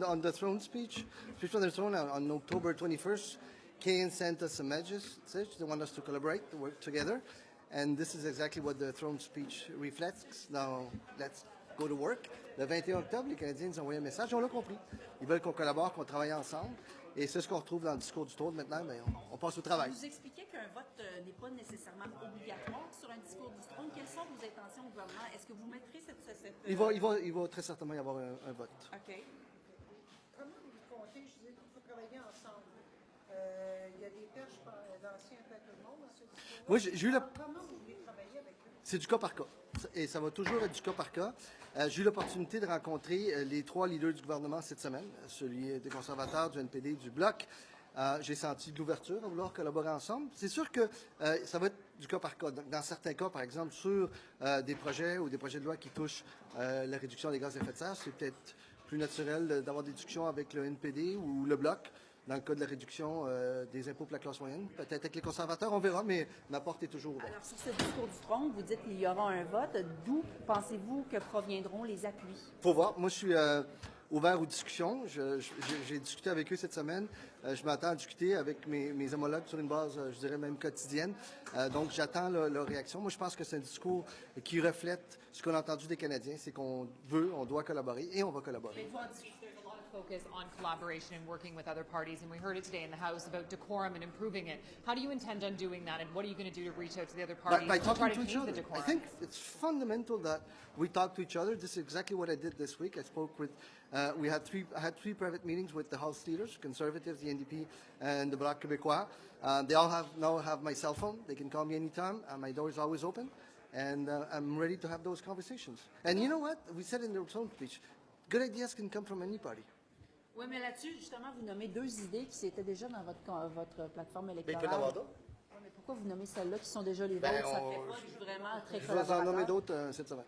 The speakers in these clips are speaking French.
On the throne speech on the throne on October 21st, Kane sent us a message. They want us to collaborate, to work together. And this is exactly what the throne speech reflects. Now, let's go to work. Le 21 octobre, les Canadiens nous ont envoyé un message. On l'a compris. Ils veulent qu'on collabore, qu'on travaille ensemble. Et c'est ce qu'on retrouve dans le discours du trône maintenant. Mais on passe au travail. Vous expliquez qu'un vote n'est pas nécessairement obligatoire sur un discours du trône. Quelles sont vos intentions au gouvernement? Est-ce que vous mettrez cette... Il va très certainement y avoir un vote. OK. Comment vous comptez? Je disais qu'il faut travailler ensemble. Il y a des perches d'anciens têtes de monde dans ce discours. Moi, j'ai eu Comment vous voulez travailler avec eux? C'est du cas par cas. Et ça va toujours être du cas par cas. J'ai eu l'opportunité de rencontrer les 3 leaders du gouvernement cette semaine, celui des conservateurs, du NPD, du Bloc. J'ai senti de l'ouverture à vouloir collaborer ensemble. C'est sûr que ça va être du cas par cas. Dans certains cas, par exemple, sur des projets ou des projets de loi qui touchent la réduction des gaz à effet de serre, c'est peut-être plus naturel d'avoir des discussions avec le NPD ou le Bloc. Dans le cas de la réduction des impôts pour la classe moyenne. Peut-être avec les conservateurs, on verra, mais ma porte est toujours ouverte. Alors, sur ce discours du trône, vous dites qu'il y aura un vote. D'où pensez-vous que proviendront les appuis? Faut voir. Moi, je suis ouvert aux discussions. J'ai discuté avec eux cette semaine. Je m'attends à discuter avec mes homologues sur une base, je dirais même quotidienne. Donc, j'attends leur réaction. Moi, je pense que c'est un discours qui reflète ce qu'on a entendu des Canadiens. C'est qu'on veut, on doit collaborer et on va collaborer. Focus on collaboration and working with other parties, and we heard it today in the House about decorum and improving it. How do you intend on doing that, and what are you going to do to reach out to the other parties by to try talking to to each change other. the decorum? I think it's fundamental that we talk to each other. This is exactly what I did this week. I spoke with, I had three private meetings with the House leaders, Conservatives, the NDP, and the Bloc Québécois. They all now have my cell phone. They can call me anytime. My door is always open, and I'm ready to have those conversations. And you know what? We said in the throne speech, good ideas can come from any party. Oui, mais là-dessus, justement, vous nommez 2 idées qui étaient déjà dans votre plateforme électorale. Mais il peut y en avoir d'autres. Oui, mais pourquoi vous nommez celles-là qui sont déjà les vôtres? Ça fait pas vraiment très Je vais en nommer d'autres cette semaine.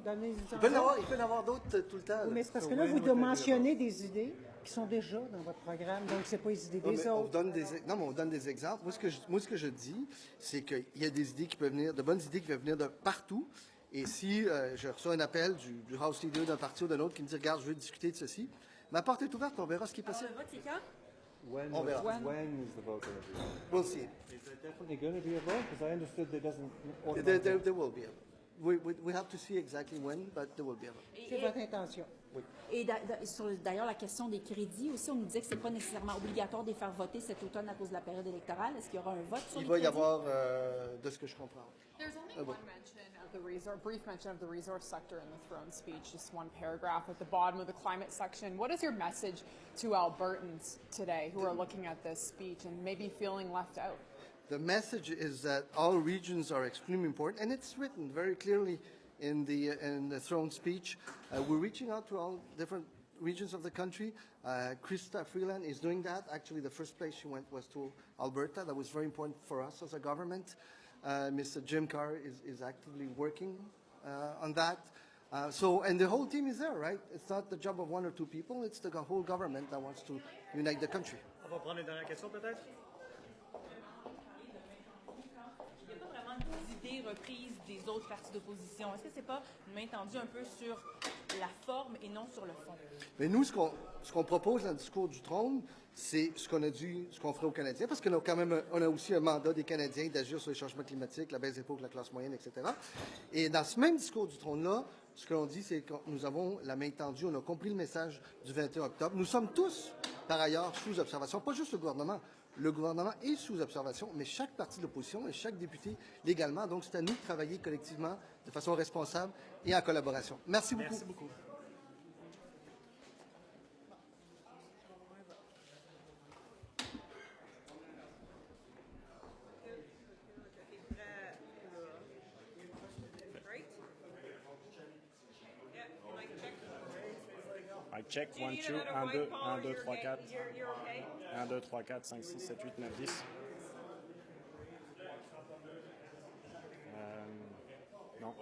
Il peut y en avoir d'autres tout le temps. Mais c'est parce que là, vous mentionnez des idées qui sont déjà dans votre programme, donc c'est pas les idées des autres. On donne des exemples. Moi, ce que je dis, c'est qu'il y a des idées qui peuvent venir, de bonnes idées qui peuvent venir de partout. Et si je reçois un appel du House Leader d'un parti ou d'un autre qui me dit, regarde, je veux discuter de ceci, ma porte est ouverte, on verra ce qui est possible. Alors, le vote, c'est quand? On verra. When is the vote going to be? We'll see. Is there definitely going to be a vote? Because I understood there doesn't. There will be a vote. We have to see exactly when, but there will be a vote. C'est votre intention. Et d'ailleurs, la question des crédits aussi, on nous disait que ce n'est pas nécessairement obligatoire de les faire voter cet automne à cause de la période électorale. Est-ce qu'il y aura un vote sur les crédits? Il va y avoir, de ce que je comprends. There's only one mention of the brief mention of the resource sector in the throne speech, just one paragraph at the bottom of the climate section. What is your message to Albertans today who are looking at this speech and maybe feeling left out? The message is that all regions are extremely important, and it's written very clearly in the throne speech. We're reaching out to all different regions of the country. Krista Freeland is doing that. Actually, the first place she went was to Alberta. That was very important for us as a government. Mr. Jim Carr is actively working on that. And the whole team is there, right? It's not the job of 1 or 2 people. It's the whole government that wants to unite the country. On va prendre une dernière question, peut-être? Il n'y a pas vraiment d'idées reprises des autres partis d'opposition. Est-ce que c'est pas une main tendue un peu sur la forme et non sur le fond? Mais nous, ce qu'on propose dans le discours du trône, c'est ce qu'on a dit, ce qu'on ferait aux Canadiens, parce qu'on a quand même, on a aussi un mandat des Canadiens d'agir sur les changements climatiques, la baisse des impôts pour la classe moyenne, etc. Et dans ce même discours du trône-là, ce que l'on dit, c'est que nous avons la main tendue, on a compris le message du 21 octobre. Nous sommes tous, par ailleurs, sous observation, pas juste le gouvernement. Le gouvernement est sous observation, mais chaque parti de l'opposition et chaque député légalement. Donc, c'est à nous de travailler collectivement de façon responsable et en collaboration. Merci beaucoup. Merci beaucoup. I check 1, 2, 1, 2, 1, 2, 3, 4. 1, 2, 3, 4, 5, 6, 7, 8, 9, 10. Non.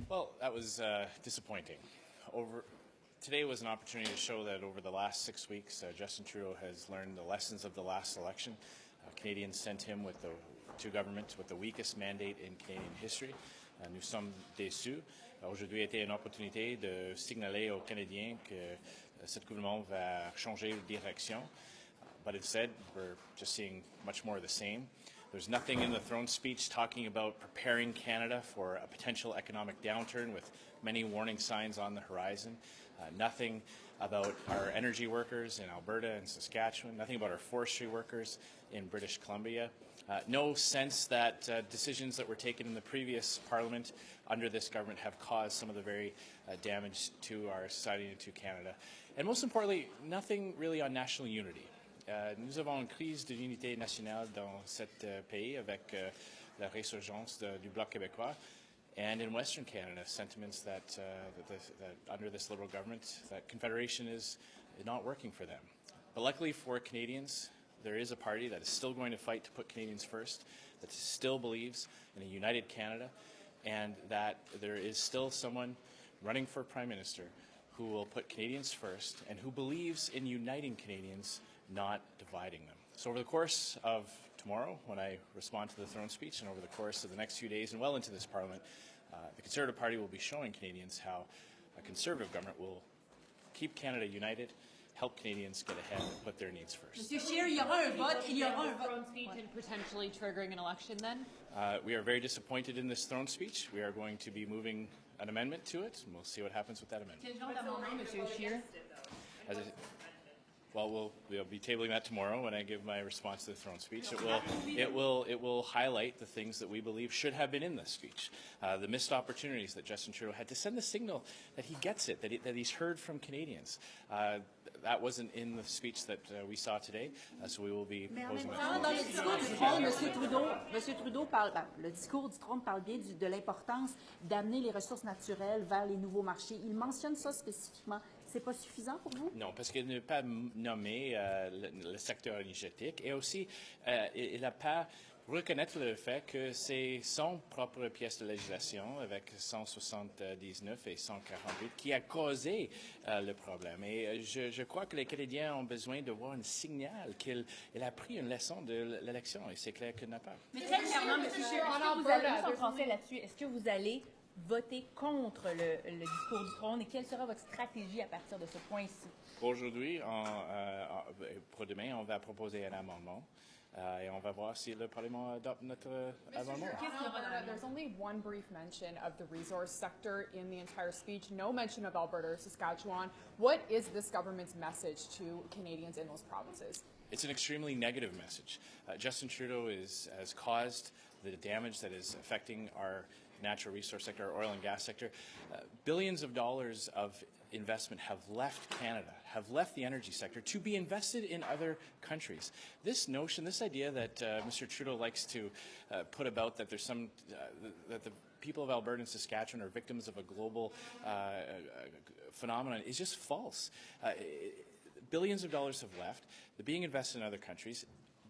Well, that was disappointing. Today was an opportunity to show that over the last 6 weeks, Justin Trudeau has learned the lessons of the last election. Canadians sent him to government with the weakest mandate in Canadian history. Nous sommes déçus. Aujourd'hui a été une opportunité de signaler aux Canadiens que cet gouvernement va changer de direction. But instead, we're just seeing much more of the same. There's nothing in the throne speech talking about preparing Canada for a potential economic downturn with many warning signs on the horizon. Nothing about our energy workers in Alberta and Saskatchewan. Nothing about our forestry workers in British Columbia. No sense that decisions that were taken in the previous Parliament under this government have caused some of the very damage to our society and to Canada. And most importantly, nothing really on national unity. Nous avons une crise de l'unité nationale dans cet pays avec la résurgence du Bloc québécois. And in Western Canada, sentiments that under this Liberal government, that Confederation is not working for them. But luckily for Canadians, there is a party that is still going to fight to put Canadians first, that still believes in a united Canada, and that there is still someone running for Prime Minister who will put Canadians first and who believes in uniting Canadians, not dividing them. So over the course of tomorrow, when I respond to the throne speech, and over the course of the next few days and well into this Parliament, the Conservative Party will be showing Canadians how a Conservative government will keep Canada united, help Canadians get ahead and put their needs first. Monsieur Scheer, il y aura un vote, il y aura un vote. Throne speech and potentially triggering an election then? We are very disappointed in this throne speech. We are going to be moving an amendment to it, and we'll see what happens with that amendment. Quel genre d'amendement, Monsieur Scheer? Well, we'll be tabling that tomorrow when I give my response to the throne speech. It will highlight the things that we believe should have been in this speech, the missed opportunities that Justin Trudeau had to send the signal that he gets it, that he's heard from Canadiens. That wasn't in the speech that we saw today, so we will be proposing that. Dans le discours du trône, Monsieur Trudeau parle, le discours du trône parle bien de l'importance d'amener les ressources naturelles vers les nouveaux marchés. Il mentionne ça spécifiquement. C'est pas suffisant pour vous? Non, parce qu'il n'a pas nommé le secteur énergétique et aussi il n'a pas reconnaître le fait que c'est son propre pièce de législation avec 179 et 148 qui a causé le problème. Et je crois que les Canadiens ont besoin de voir un signal qu'il a pris une leçon de l'élection et c'est clair qu'il n'a pas. Mais très clairement, M. Scheer, vous allez en français là-dessus. Est-ce que vous allez voter contre le discours du trône et quelle sera votre stratégie à partir de ce point-ci? Aujourd'hui, pour demain, on va proposer un amendement et on va voir si le Parlement adopte notre amendement. There's only one brief mention of the resource sector in the entire speech, no mention of Alberta or Saskatchewan. What is this government's message to Canadians in those provinces? It's an extremely negative message. Justin Trudeau has caused the damage that is affecting our natural resource sector, our oil and gas sector. Billions of dollars of investment have left Canada, have left the energy sector to be invested in other countries. This notion, this idea that Mr. Trudeau likes to put about that there's some, that the people of Alberta and Saskatchewan are victims of a global phenomenon is just false. Billions of dollars have left. They're being invested in other countries.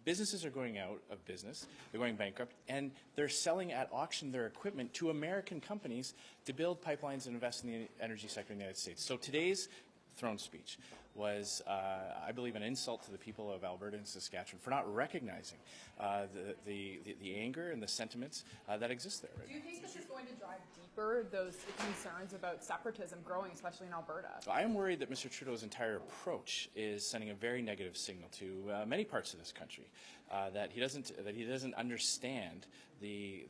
Businesses are going out of business, they're going bankrupt, and they're selling at auction their equipment to American companies to build pipelines and invest in the energy sector in the United States. So today's throne speech was, I believe, an insult to the people of Alberta and Saskatchewan for not recognizing the anger and the sentiments that exist there. Do you think this is going to drive deeper those concerns about separatism growing, especially in Alberta? I am worried that Mr. Trudeau's entire approach is sending a very negative signal to many parts of this country, that he doesn't understand the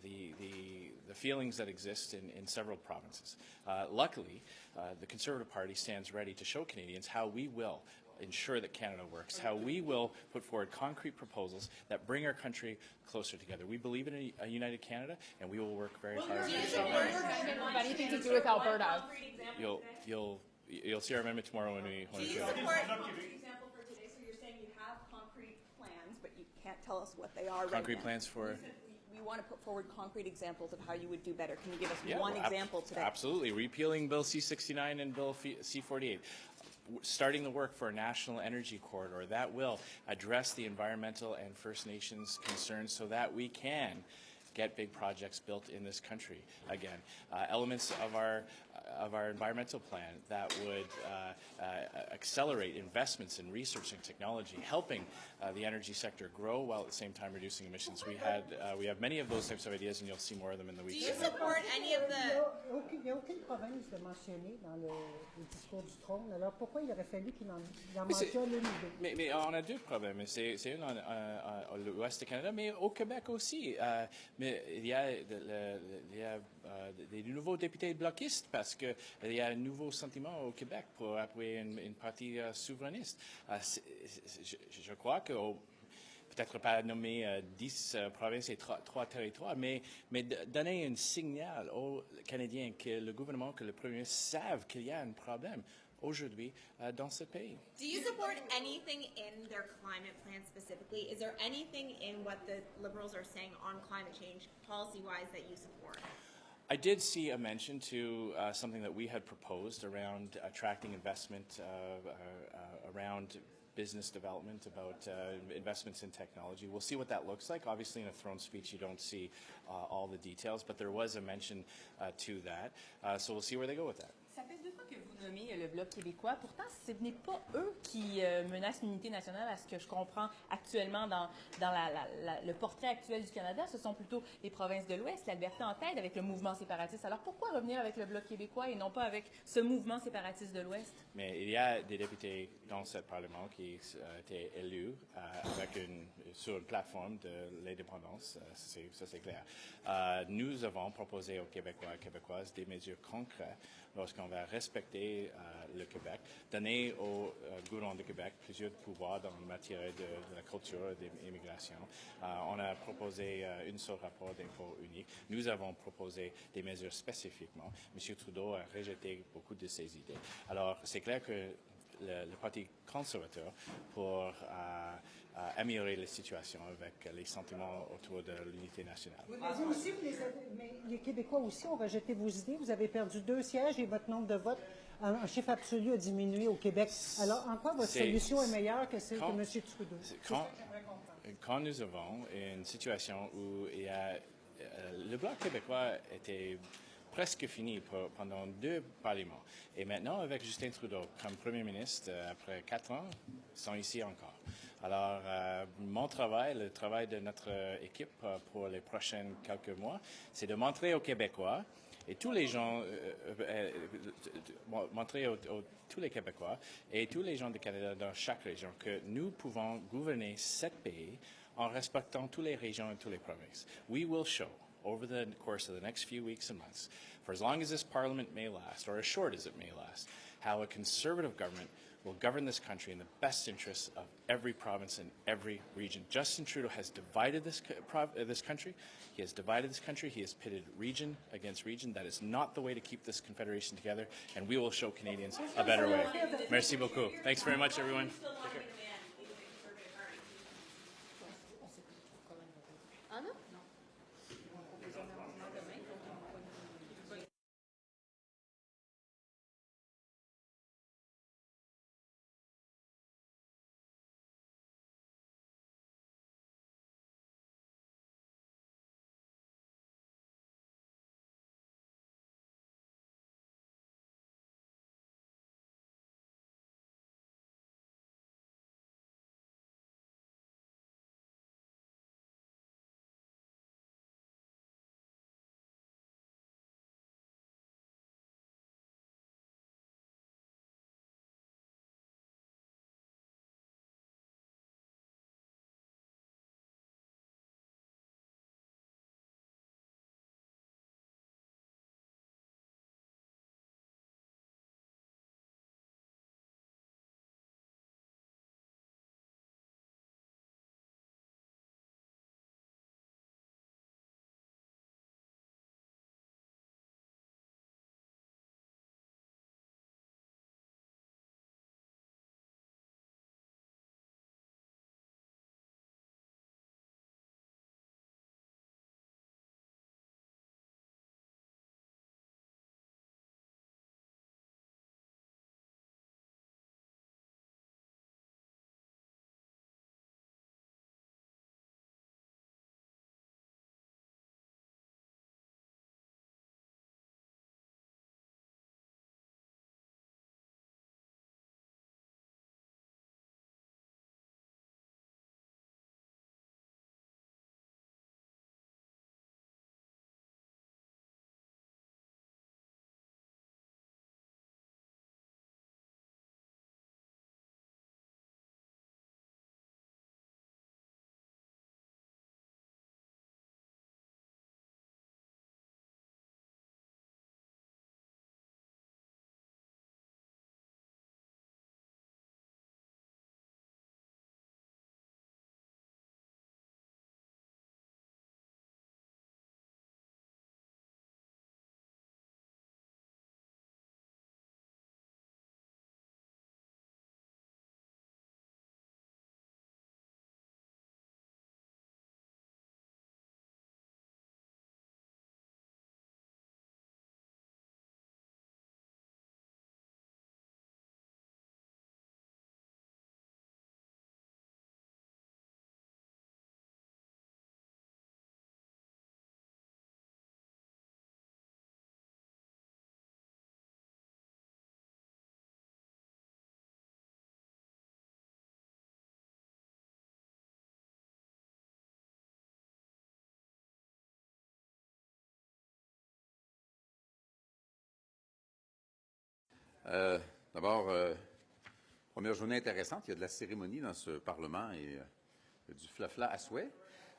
feelings that exist in several provinces. Luckily, the Conservative Party stands ready to show Canadians how we will ensure that Canada works, how we will put forward concrete proposals that bring our country closer together. We believe in a united Canada, and we will work very hard. Have anything to do with Alberta? You'll see our amendment tomorrow when we do you support example for today? So you're saying you have concrete plans, but you can't tell us what they are right now. Concrete plans for? We want to put forward concrete examples of how you would do better. Can you give us one example today? Absolutely. Repealing Bill C-69 and Bill C-48. Starting the work for a national energy corridor that will address the environmental and First Nations concerns so that we can get big projects built in this country again. Elements of our environmental plan that would accelerate investments in research and technology, helping the energy sector grow while at the same time reducing emissions. We have many of those types of ideas, and you'll see more of them in the weeks Do you ahead. support any of the... Il n'y a aucune province de mentionner dans le discours du trône. Alors pourquoi il aurait fallu qu'il en mentionne une ou deux? Mais on a deux problèmes. C'est une à l'ouest du Canada, mais au Québec aussi. Mais il y a des nouveaux députés bloquistes parce qu'il y a un nouveau sentiment au Québec pour appuyer une partie souverainiste. Je crois que peut-être pas nommer 10 provinces et 3 territoires, mais donner un signal aux Canadiens que le gouvernement, que le Premier ministre savent qu'il y a un problème aujourd'hui dans ce pays. Do you support anything in their climate plan specifically? Is there anything in what the Liberals are saying on climate change, policy-wise, that you support? I did see a mention to something that we had proposed around attracting investment, around business development, about investments in technology. We'll see what that looks like. Obviously, in a throne speech, you don't see all the details, but there was a mention to that. So we'll see where they go with that. Ça fait 2 fois que vous nommez le Bloc québécois. Pourtant, ce n'est pas eux qui menacent l'unité nationale, à ce que je comprends actuellement dans le portrait actuel du Canada. Ce sont plutôt les provinces de l'Ouest, l'Alberta en tête, avec le mouvement séparatiste. Alors pourquoi revenir avec le Bloc québécois et non pas avec ce mouvement séparatiste de l'Ouest? Mais il y a des députés dans ce Parlement qui ont été élus sur une plateforme de l'indépendance, ça c'est clair. Nous avons proposé aux Québécois et Québécoises des mesures concrètes lorsqu'on va respecter le Québec, donner au gouvernement du Québec plusieurs pouvoirs dans la matière de la culture et de l'immigration. On a proposé un seul rapport d'impôt unique. Nous avons proposé des mesures spécifiquement. M. Trudeau a rejeté beaucoup de ces idées. Alors, c'est clair que le Parti conservateur, pour améliorer la situation avec les sentiments autour de l'unité nationale. Vous aussi, mais les Québécois aussi ont rejeté vos idées. Vous avez perdu 2 sièges et votre nombre de votes en chiffre absolu a diminué au Québec. Alors, en quoi votre solution est meilleure que celle de M. Trudeau? Quand nous avons une situation où il y a, le Bloc québécois était presque fini pendant 2 parlements. Et maintenant, avec Justin Trudeau comme Premier ministre, après 4 ans, ils sont ici encore. Alors, mon travail, le travail de notre équipe pour les prochains quelques mois, c'est de montrer aux Québécois et tous les gens, montrer tous les Québécois et tous les gens du Canada dans chaque région que nous pouvons gouverner ce pays en respectant toutes les régions et toutes les provinces. We will show over the course of the next few weeks and months, for as long as this parliament may last, or as short as it may last, how a conservative government will govern this country in the best interests of every province and every region. Justin Trudeau has divided this country. He has divided this country. He has pitted region against region. That is not the way to keep this confederation together, and we will show Canadians a better way. Merci beaucoup. Thanks very much, everyone. D'abord, première journée intéressante. Il y a de la cérémonie dans ce Parlement et du flafla à souhait.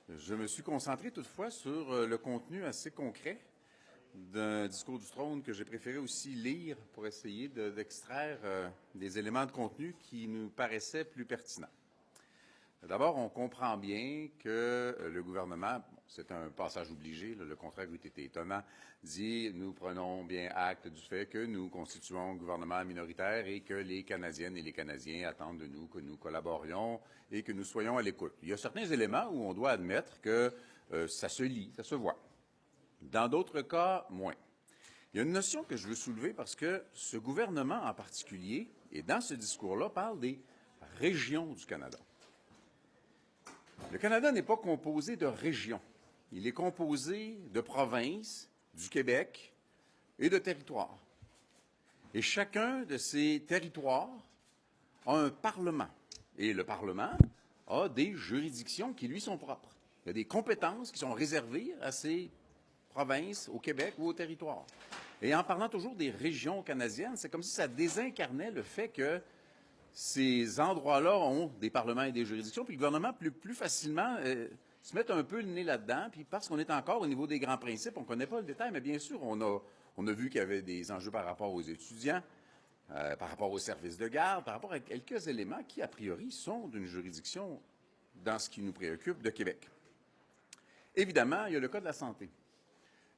Je me suis concentré toutefois sur le contenu assez concret d'un discours du trône que j'ai préféré aussi lire pour essayer d'extraire des éléments de contenu qui nous paraissaient plus pertinents. D'abord, on comprend bien que le gouvernement, c'est un passage obligé, le contraire eût été étonnant, dit « Nous prenons bien acte du fait que nous constituons un gouvernement minoritaire et que les Canadiennes et les Canadiens attendent de nous que nous collaborions et que nous soyons à l'écoute. » Il y a certains éléments où on doit admettre que ça se lit, ça se voit. Dans d'autres cas, moins. Il y a une notion que je veux soulever parce que ce gouvernement en particulier, et dans ce discours-là, parle des régions du Canada. Le Canada n'est pas composé de régions. Il est composé de provinces, du Québec et de territoires. Et chacun de ces territoires a un Parlement. Et le Parlement a des juridictions qui lui sont propres. Il y a des compétences qui sont réservées à ces provinces, au Québec ou au territoire. Et en parlant toujours des régions canadiennes, c'est comme si ça désincarnait le fait que ces endroits-là ont des parlements et des juridictions, puis le gouvernement plus facilement se met un peu le nez là-dedans, puis parce qu'on est encore au niveau des grands principes, on ne connaît pas le détail, mais bien sûr, on a vu qu'il y avait des enjeux par rapport aux étudiants, par rapport aux services de garde, par rapport à quelques éléments qui, a priori, sont d'une juridiction, dans ce qui nous préoccupe, de Québec. Évidemment, il y a le cas de la santé.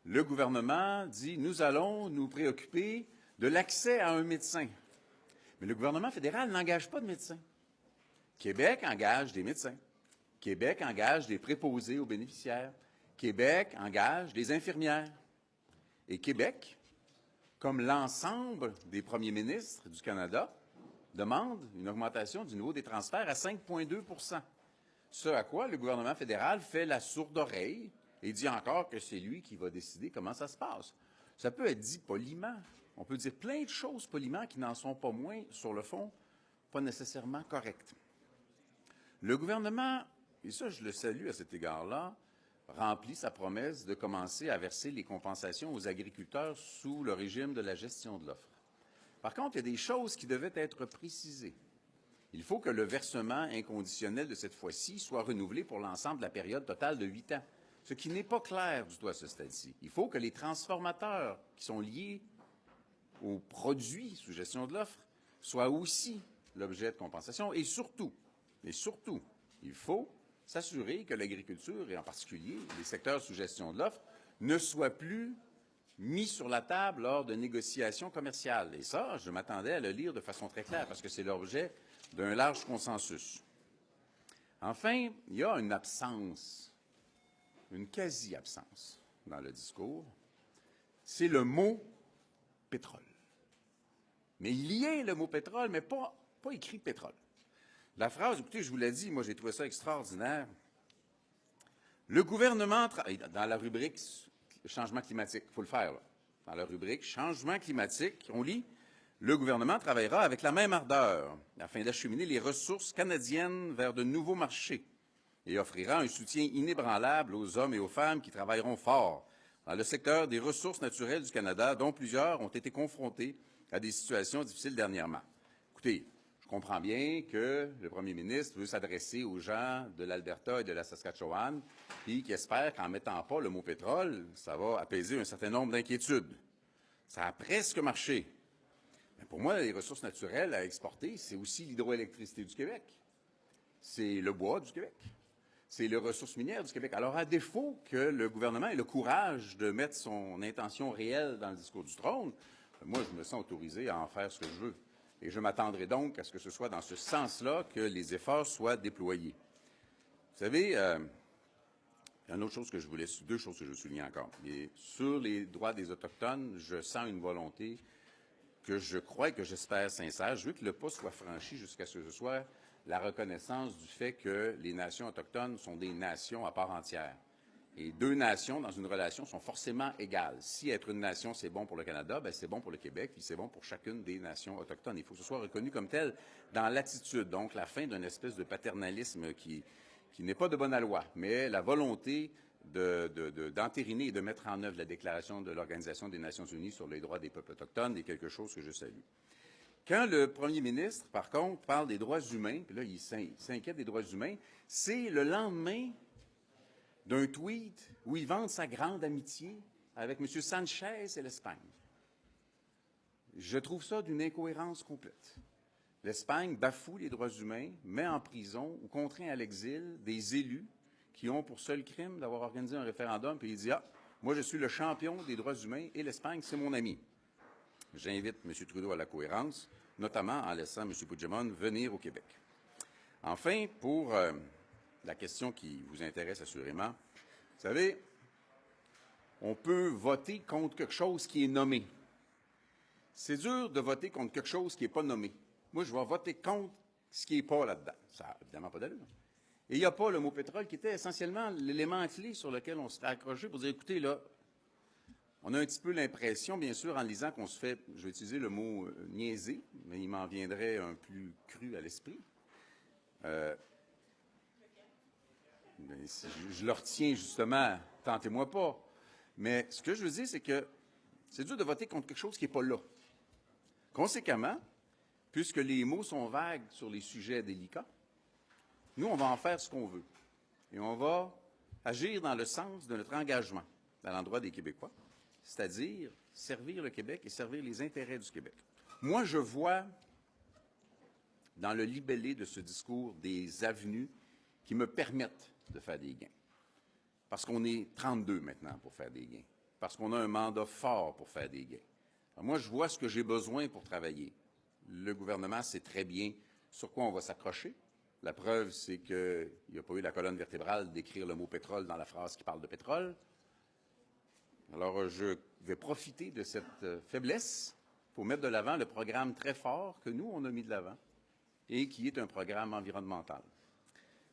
Le gouvernement dit « Nous allons nous préoccuper de l'accès à un médecin ». Mais le gouvernement fédéral n'engage pas de médecins. Québec engage des médecins. Québec engage des préposés aux bénéficiaires. Québec engage des infirmières. Et Québec, comme l'ensemble des premiers ministres du Canada, demande une augmentation du niveau des transferts à 5,2 %. Ce à quoi le gouvernement fédéral fait la sourde oreille et dit encore que c'est lui qui va décider comment ça se passe. Ça peut être dit poliment. On peut dire plein de choses poliment qui n'en sont pas moins, sur le fond, pas nécessairement correctes. Le gouvernement, et ça je le salue à cet égard-là, remplit sa promesse de commencer à verser les compensations aux agriculteurs sous le régime de la gestion de l'offre. Par contre, il y a des choses qui devaient être précisées. Il faut que le versement inconditionnel de cette fois-ci soit renouvelé pour l'ensemble de la période totale de 8 ans, ce qui n'est pas clair du tout à ce stade-ci. Il faut que les transformateurs qui sont liés aux produits sous gestion de l'offre soient aussi l'objet de compensation et surtout, il faut s'assurer que l'agriculture, et en particulier les secteurs sous gestion de l'offre, ne soient plus mis sur la table lors de négociations commerciales. Et ça, je m'attendais à le lire de façon très claire parce que c'est l'objet d'un large consensus. Enfin, il y a une absence, une quasi-absence dans le discours, c'est le mot pétrole. Mais il y a le mot pétrole, mais pas écrit pétrole. La phrase, écoutez, je vous l'ai dit, moi j'ai trouvé ça extraordinaire. Le gouvernement, dans la rubrique changement climatique, il faut le faire, là. Dans la rubrique changement climatique, on lit « Le gouvernement travaillera avec la même ardeur afin d'acheminer les ressources canadiennes vers de nouveaux marchés et offrira un soutien inébranlable aux hommes et aux femmes qui travailleront fort dans le secteur des ressources naturelles du Canada, dont plusieurs ont été confrontés à des situations difficiles dernièrement. » Écoutez, je comprends bien que le premier ministre veut s'adresser aux gens de l'Alberta et de la Saskatchewan, puis qui espère qu'en ne mettant pas le mot pétrole, ça va apaiser un certain nombre d'inquiétudes. Ça a presque marché. Mais pour moi, les ressources naturelles à exporter, c'est aussi l'hydroélectricité du Québec. C'est le bois du Québec. C'est les ressources minières du Québec. Alors, à défaut que le gouvernement ait le courage de mettre son intention réelle dans le discours du trône, moi, je me sens autorisé à en faire ce que je veux. Et je m'attendrai donc à ce que ce soit dans ce sens-là que les efforts soient déployés. Vous savez, il y a une autre chose que je voulais, deux choses que je veux souligner encore. Et sur les droits des Autochtones, je sens une volonté que je crois et que j'espère sincère. Je veux que le pas soit franchi jusqu'à ce que ce soit la reconnaissance du fait que les nations autochtones sont des nations à part entière. Et deux nations dans une relation sont forcément égales. Si être une nation, c'est bon pour le Canada, bien, c'est bon pour le Québec, puis c'est bon pour chacune des nations autochtones. Il faut que ce soit reconnu comme tel dans l'attitude. Donc, la fin d'une espèce de paternalisme qui n'est pas de bonne aloi, mais la volonté d'entériner et de mettre en œuvre la déclaration de l'Organisation des Nations Unies sur les droits des peuples autochtones est quelque chose que je salue. Quand le premier ministre, par contre, parle des droits humains, puis là, il s'inquiète des droits humains, c'est le lendemain d'un tweet où il vante sa grande amitié avec M. Sanchez et l'Espagne. Je trouve ça d'une incohérence complète. L'Espagne bafoue les droits humains, met en prison ou contraint à l'exil des élus qui ont pour seul crime d'avoir organisé un référendum, puis il dit « Ah, moi je suis le champion des droits humains et l'Espagne, c'est mon ami ». J'invite M. Trudeau à la cohérence, notamment en laissant M. Puigdemont venir au Québec. Enfin, pour la question qui vous intéresse assurément, vous savez, on peut voter contre quelque chose qui est nommé. C'est dur de voter contre quelque chose qui n'est pas nommé. Moi, je vais voter contre ce qui n'est pas là-dedans. Ça n'a évidemment pas d'allure. Et il n'y a pas le mot pétrole qui était essentiellement l'élément clé sur lequel on s'était accroché pour dire, écoutez, là, on a un petit peu l'impression, bien sûr, en lisant qu'on se fait, je vais utiliser le mot niaiser, mais il m'en viendrait un plus cru à l'esprit. Je le retiens justement, tentez-moi pas. Mais ce que je veux dire, c'est que c'est dur de voter contre quelque chose qui n'est pas là. Conséquemment, puisque les mots sont vagues sur les sujets délicats, nous, on va en faire ce qu'on veut. Et on va agir dans le sens de notre engagement à l'endroit des Québécois, c'est-à-dire servir le Québec et servir les intérêts du Québec. Moi, je vois dans le libellé de ce discours des avenues qui me permettent de faire des gains. Parce qu'on est 32 maintenant pour faire des gains. Parce qu'on a un mandat fort pour faire des gains. Alors moi, je vois ce que j'ai besoin pour travailler. Le gouvernement sait très bien sur quoi on va s'accrocher. La preuve, c'est qu'il n'y a pas eu la colonne vertébrale d'écrire le mot pétrole dans la phrase qui parle de pétrole. Alors, je vais profiter de cette faiblesse pour mettre de l'avant le programme très fort que nous, on a mis de l'avant et qui est un programme environnemental.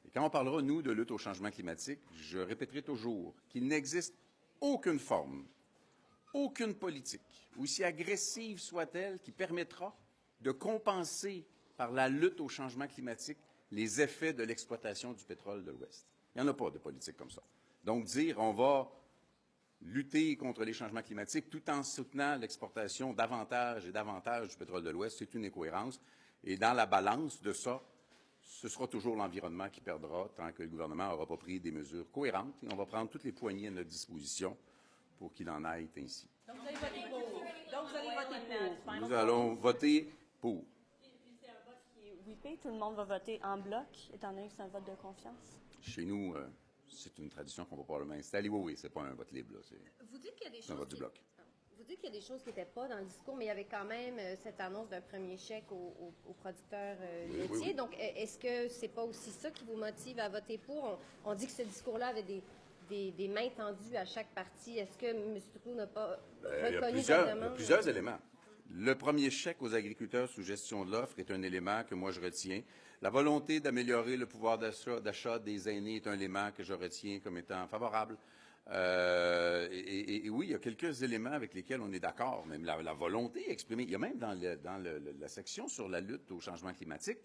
Et quand on parlera, nous, de lutte au changement climatique, je répéterai toujours qu'il n'existe aucune forme, aucune politique, aussi agressive soit-elle, qui permettra de compenser par la lutte au changement climatique les effets de l'exploitation du pétrole de l'Ouest. Il n'y en a pas de politique comme ça. Donc, dire on va lutter contre les changements climatiques tout en soutenant l'exportation davantage et davantage du pétrole de l'Ouest, c'est une incohérence. Et dans la balance de ça, ce sera toujours l'environnement qui perdra tant que le gouvernement n'aura pas pris des mesures cohérentes. Et on va prendre toutes les poignées à notre disposition pour qu'il en aille ainsi. Donc, vous allez voter pour. Donc, vous allez voter pour. Nous allons voter pour. C'est un vote qui est whippé. Tout le monde va voter en bloc, étant donné que c'est un vote de confiance. Chez nous, c'est une tradition qu'on va probablement installer. Oui, c'est pas un vote libre. Là. Vous dites qu'il y a des c'est un vote du bloc. Vous dites qu'il y a des choses qui n'étaient pas dans le discours, mais il y avait quand même cette annonce d'un premier chèque aux producteurs laitiers. Oui. Donc, est-ce que c'est pas aussi ça qui vous motive à voter pour? On dit que ce discours-là avait des mains tendues à chaque parti. Est-ce que M. Trudeau n'a pas reconnu il y a plusieurs éléments. Le premier chèque aux agriculteurs sous gestion de l'offre est un élément que moi je retiens. La volonté d'améliorer le pouvoir d'achat des aînés est un élément que je retiens comme étant favorable. Et oui, il y a quelques éléments avec lesquels on est d'accord, même la volonté exprimée. Il y a même dans la section sur la lutte au changement climatique,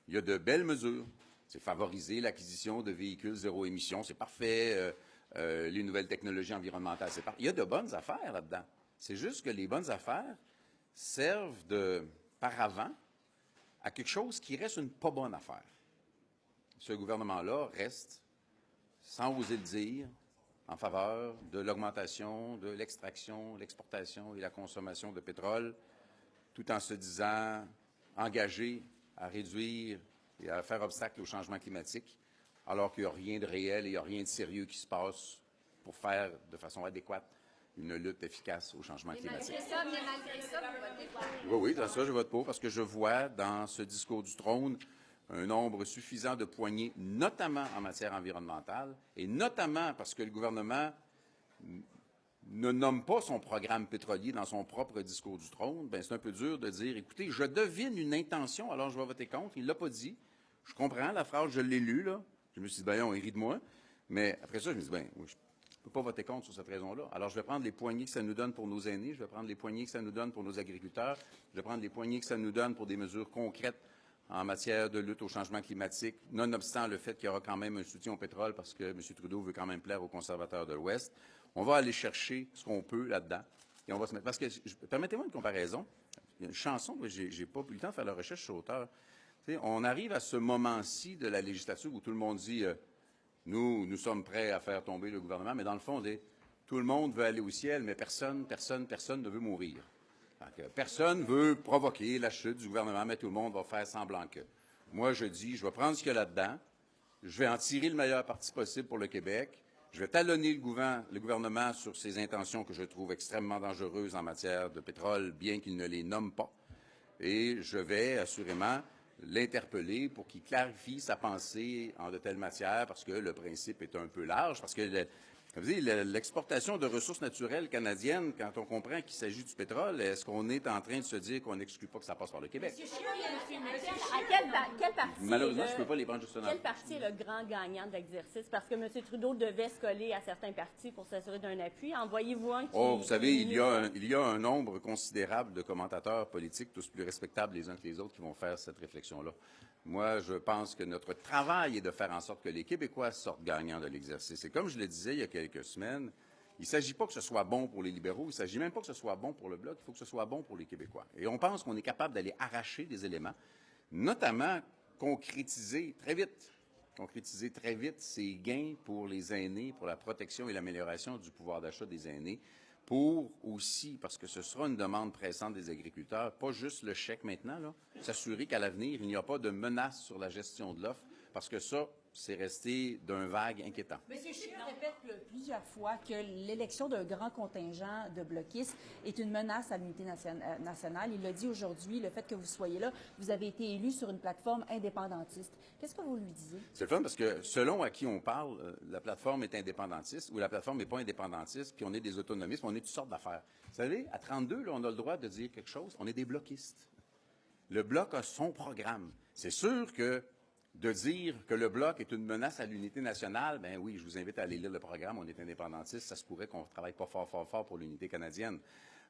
il y a de belles mesures. C'est favoriser l'acquisition de véhicules zéro émission, c'est parfait. Les nouvelles technologies environnementales, c'est parfait. Il y a de bonnes affaires là-dedans. C'est juste que les bonnes affaires servent de paravent à quelque chose qui reste une pas bonne affaire. Ce gouvernement-là reste, sans oser le dire, en faveur de l'augmentation de l'extraction, l'exportation et la consommation de pétrole, tout en se disant engagé à réduire et à faire obstacle au changement climatique, alors qu'il n'y a rien de réel et il n'y a rien de sérieux qui se passe pour faire de façon adéquate une lutte efficace au changement climatique. Malgré ça, vous votez pour? Oui, dans ça, je vote pour, parce que je vois dans ce discours du trône un nombre suffisant de poignées, notamment en matière environnementale, et notamment parce que le gouvernement ne nomme pas son programme pétrolier dans son propre discours du trône. Bien, c'est un peu dur de dire, écoutez, je devine une intention, alors je vais voter contre. Il ne l'a pas dit. Je comprends la phrase, je l'ai lue, là. Je me suis dit, ben, on rit de moi. Mais après ça, je me suis dit, ben, oui, je ne peux pas voter contre sur cette raison-là. Alors, je vais prendre les poignées que ça nous donne pour nos aînés, je vais prendre les poignées que ça nous donne pour nos agriculteurs, je vais prendre les poignées que ça nous donne pour des mesures concrètes en matière de lutte au changement climatique, nonobstant le fait qu'il y aura quand même un soutien au pétrole parce que M. Trudeau veut quand même plaire aux conservateurs de l'Ouest. On va aller chercher ce qu'on peut là-dedans et on va se mettre... Parce que, permettez-moi une comparaison. Il y a une chanson, j'ai pas eu le temps de faire la recherche sur l'auteur. On arrive à ce moment-ci de la législature où tout le monde dit nous sommes prêts à faire tomber le gouvernement, mais dans le fond, on dit tout le monde veut aller au ciel, mais personne ne veut mourir. Personne ne veut provoquer la chute du gouvernement, mais tout le monde va faire semblant que. Moi, je dis, je vais prendre ce qu'il y a là-dedans, je vais en tirer le meilleur parti possible pour le Québec, je vais talonner le gouvernement sur ses intentions que je trouve extrêmement dangereuses en matière de pétrole, bien qu'il ne les nomme pas, et je vais assurément l'interpeller pour qu'il clarifie sa pensée en de telles matières, parce que le principe est un peu large, parce que l'exportation de ressources naturelles canadiennes, quand on comprend qu'il s'agit du pétrole, est-ce qu'on est en train de se dire qu'on n'exclut pas que ça passe par le Québec? Quelle partie Malheureusement, je ne peux pas les prendre juste Quelle partie est le grand gagnant de l'exercice? Parce que M. Trudeau devait se coller à certains partis pour s'assurer d'un appui. Envoyez-vous un qui... vous savez, il y a un nombre considérable de commentateurs politiques, tous plus respectables les uns que les autres, qui vont faire cette réflexion-là. Moi, je pense que notre travail est de faire en sorte que les Québécois sortent gagnants de l'exercice. Et comme je le disais il y a quelques semaines, il ne s'agit pas que ce soit bon pour les libéraux, il ne s'agit même pas que ce soit bon pour le Bloc, il faut que ce soit bon pour les Québécois. Et on pense qu'on est capable d'aller arracher des éléments, notamment concrétiser très vite ces gains pour les aînés, pour la protection et l'amélioration du pouvoir d'achat des aînés, pour aussi, parce que ce sera une demande pressante des agriculteurs, pas juste le chèque maintenant, là, s'assurer qu'à l'avenir, il n'y a pas de menace sur la gestion de l'offre, parce que ça, c'est resté d'un vague inquiétant. M. Scheer répète plusieurs fois que l'élection d'un grand contingent de bloquistes est une menace à l'unité nationale. Il l'a dit aujourd'hui, le fait que vous soyez là, vous avez été élu sur une plateforme indépendantiste. Qu'est-ce que vous lui disiez? C'est le fun parce que selon à qui on parle, la plateforme est indépendantiste ou la plateforme n'est pas indépendantiste, puis on est des autonomistes, on est toutes sortes d'affaires. Vous savez, à 32, là, on a le droit de dire quelque chose, on est des bloquistes. Le Bloc a son programme. C'est sûr que de dire que le Bloc est une menace à l'unité nationale, ben oui, je vous invite à aller lire le programme, on est indépendantiste, ça se pourrait qu'on ne travaille pas fort pour l'unité canadienne.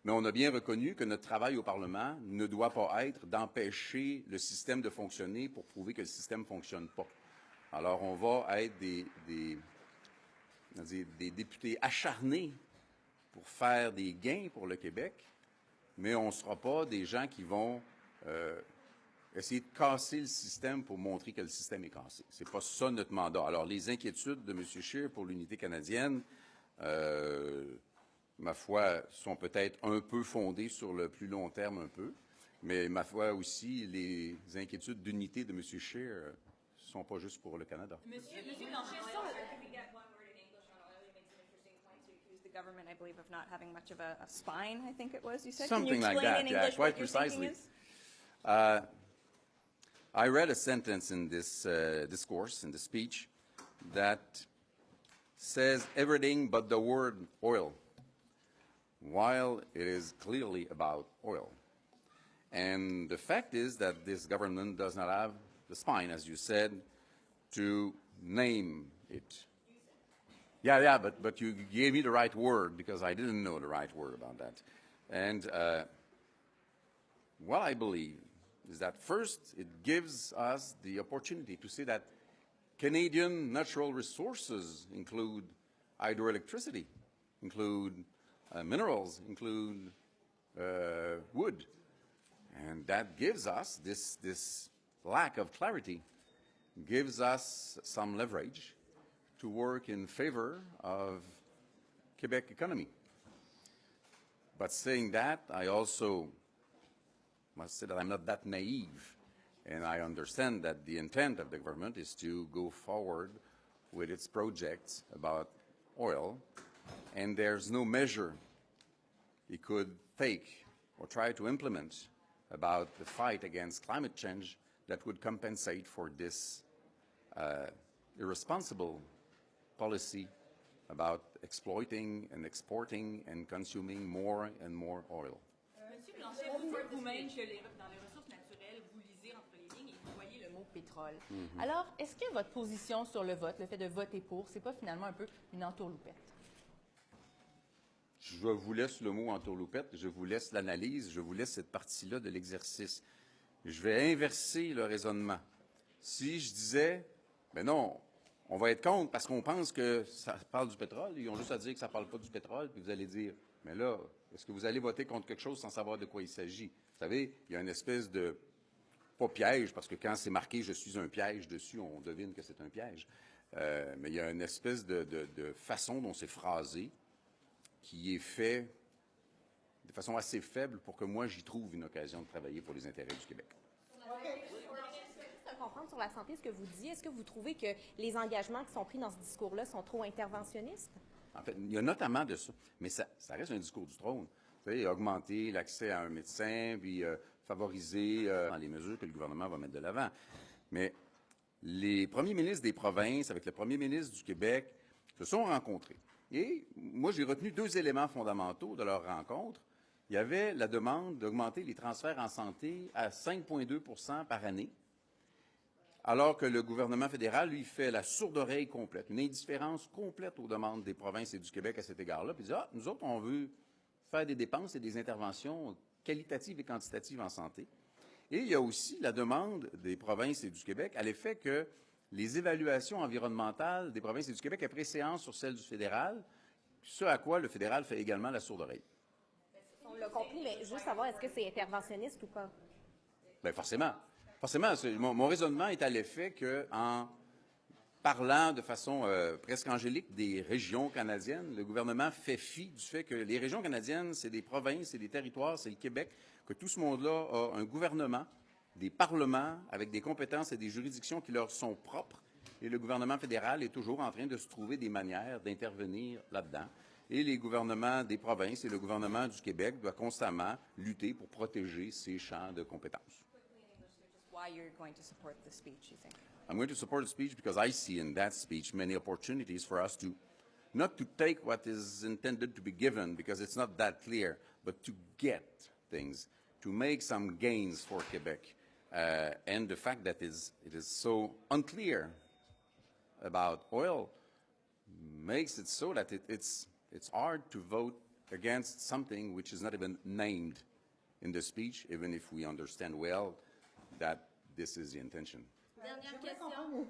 Mais on a bien reconnu que notre travail au Parlement ne doit pas être d'empêcher le système de fonctionner pour prouver que le système ne fonctionne pas. Alors, on va être des députés acharnés pour faire des gains pour le Québec, mais on ne sera pas des gens qui vont essayer de casser le système pour montrer que le système est cassé. Ce n'est pas ça notre mandat. Alors, les inquiétudes de M. Scheer pour l'unité canadienne, ma foi, sont peut-être un peu fondées sur le plus long terme un peu, mais ma foi aussi, les inquiétudes d'unité de M. Scheer ne sont pas juste pour le Canada. Monsieur Blanchet, the government, I believe, of not having much of a spine, I think it was, you said. Something like that, yeah, quite precisely. I read a sentence in this discourse, in the speech, that says everything but the word oil, while it is clearly about oil. And the fact is that this government does not have the spine, as you said, to name it. Yeah, but you gave me the right word because I didn't know the right word about that. And what I believe is that first, it gives us the opportunity to see that Canadian natural resources include hydroelectricity, include minerals, include wood. And that gives us, this lack of clarity, gives us some leverage to work in favor of Quebec economy. But saying that, I also must say that I'm not that naive, and I understand that the intent of the government is to go forward with its projects about oil, and there's no measure it could take or try to implement about the fight against climate change that would compensate for this irresponsible policy about exploiting and exporting and consuming more and more oil. Monsieur Blanchet, vous dites vous-même que dans les ressources naturelles, vous lisez entre les lignes et vous voyez le mot pétrole. Alors, est-ce que votre position sur le vote, le fait de voter pour, c'est pas finalement un peu une entourloupette? Je vous laisse le mot entourloupette, je vous laisse l'analyse, je vous laisse cette partie-là de l'exercice. je vais inverser le raisonnement. Si je disais, ben non, on va être contre parce qu'on pense que ça parle du pétrole, ils ont juste à dire que ça ne parle pas du pétrole, puis vous allez dire, mais là, est-ce que vous allez voter contre quelque chose sans savoir de quoi il s'agit? Vous savez, il y a une espèce de, pas piège, parce que quand c'est marqué « je suis un piège » dessus, on devine que c'est un piège, mais il y a une espèce de façon dont c'est phrasé qui est fait de façon assez faible pour que moi, j'y trouve une occasion de travailler pour les intérêts du Québec. Juste comprendre sur la santé ce que vous dites, est-ce que vous trouvez que les engagements qui sont pris dans ce discours-là sont trop interventionnistes? En fait, il y a notamment de ça, mais ça reste un discours du trône. Vous savez, augmenter l'accès à un médecin, puis favoriser dans les mesures que le gouvernement va mettre de l'avant. Mais les premiers ministres des provinces, avec le premier ministre du Québec, se sont rencontrés. Et moi, j'ai retenu 2 éléments fondamentaux de leur rencontre. Il y avait la demande d'augmenter les transferts en santé à 5,2 % par année, alors que le gouvernement fédéral, lui, fait la sourde oreille complète, une indifférence complète aux demandes des provinces et du Québec à cet égard-là. Puis il dit, nous autres, on veut faire des dépenses et des interventions qualitatives et quantitatives en santé. Et il y a aussi la demande des provinces et du Québec à l'effet que les évaluations environnementales des provinces et du Québec aient préséance sur celles du fédéral, ce à quoi le fédéral fait également la sourde oreille. On l'a compris, mais juste savoir, est-ce que c'est interventionniste ou pas? Bien, forcément. Forcément, mon raisonnement est à l'effet qu'en parlant de façon presque angélique des régions canadiennes, le gouvernement fait fi du fait que les régions canadiennes, c'est des provinces, c'est des territoires, c'est le Québec, que tout ce monde-là a un gouvernement, des parlements avec des compétences et des juridictions qui leur sont propres. Et le gouvernement fédéral est toujours en train de se trouver des manières d'intervenir là-dedans. Et les gouvernements des provinces et le gouvernement du Québec doivent constamment lutter pour protéger ces champs de compétences. Why you're going to support the speech, you think? I'm going to support the speech because I see in that speech many opportunities for us to not to take what is intended to be given because it's not that clear, but to get things, to make some gains for Quebec. And the fact that it is so unclear about oil makes it so that it's hard to vote against something which is not even named in the speech, even if we understand well that this is the intention. Dernière question.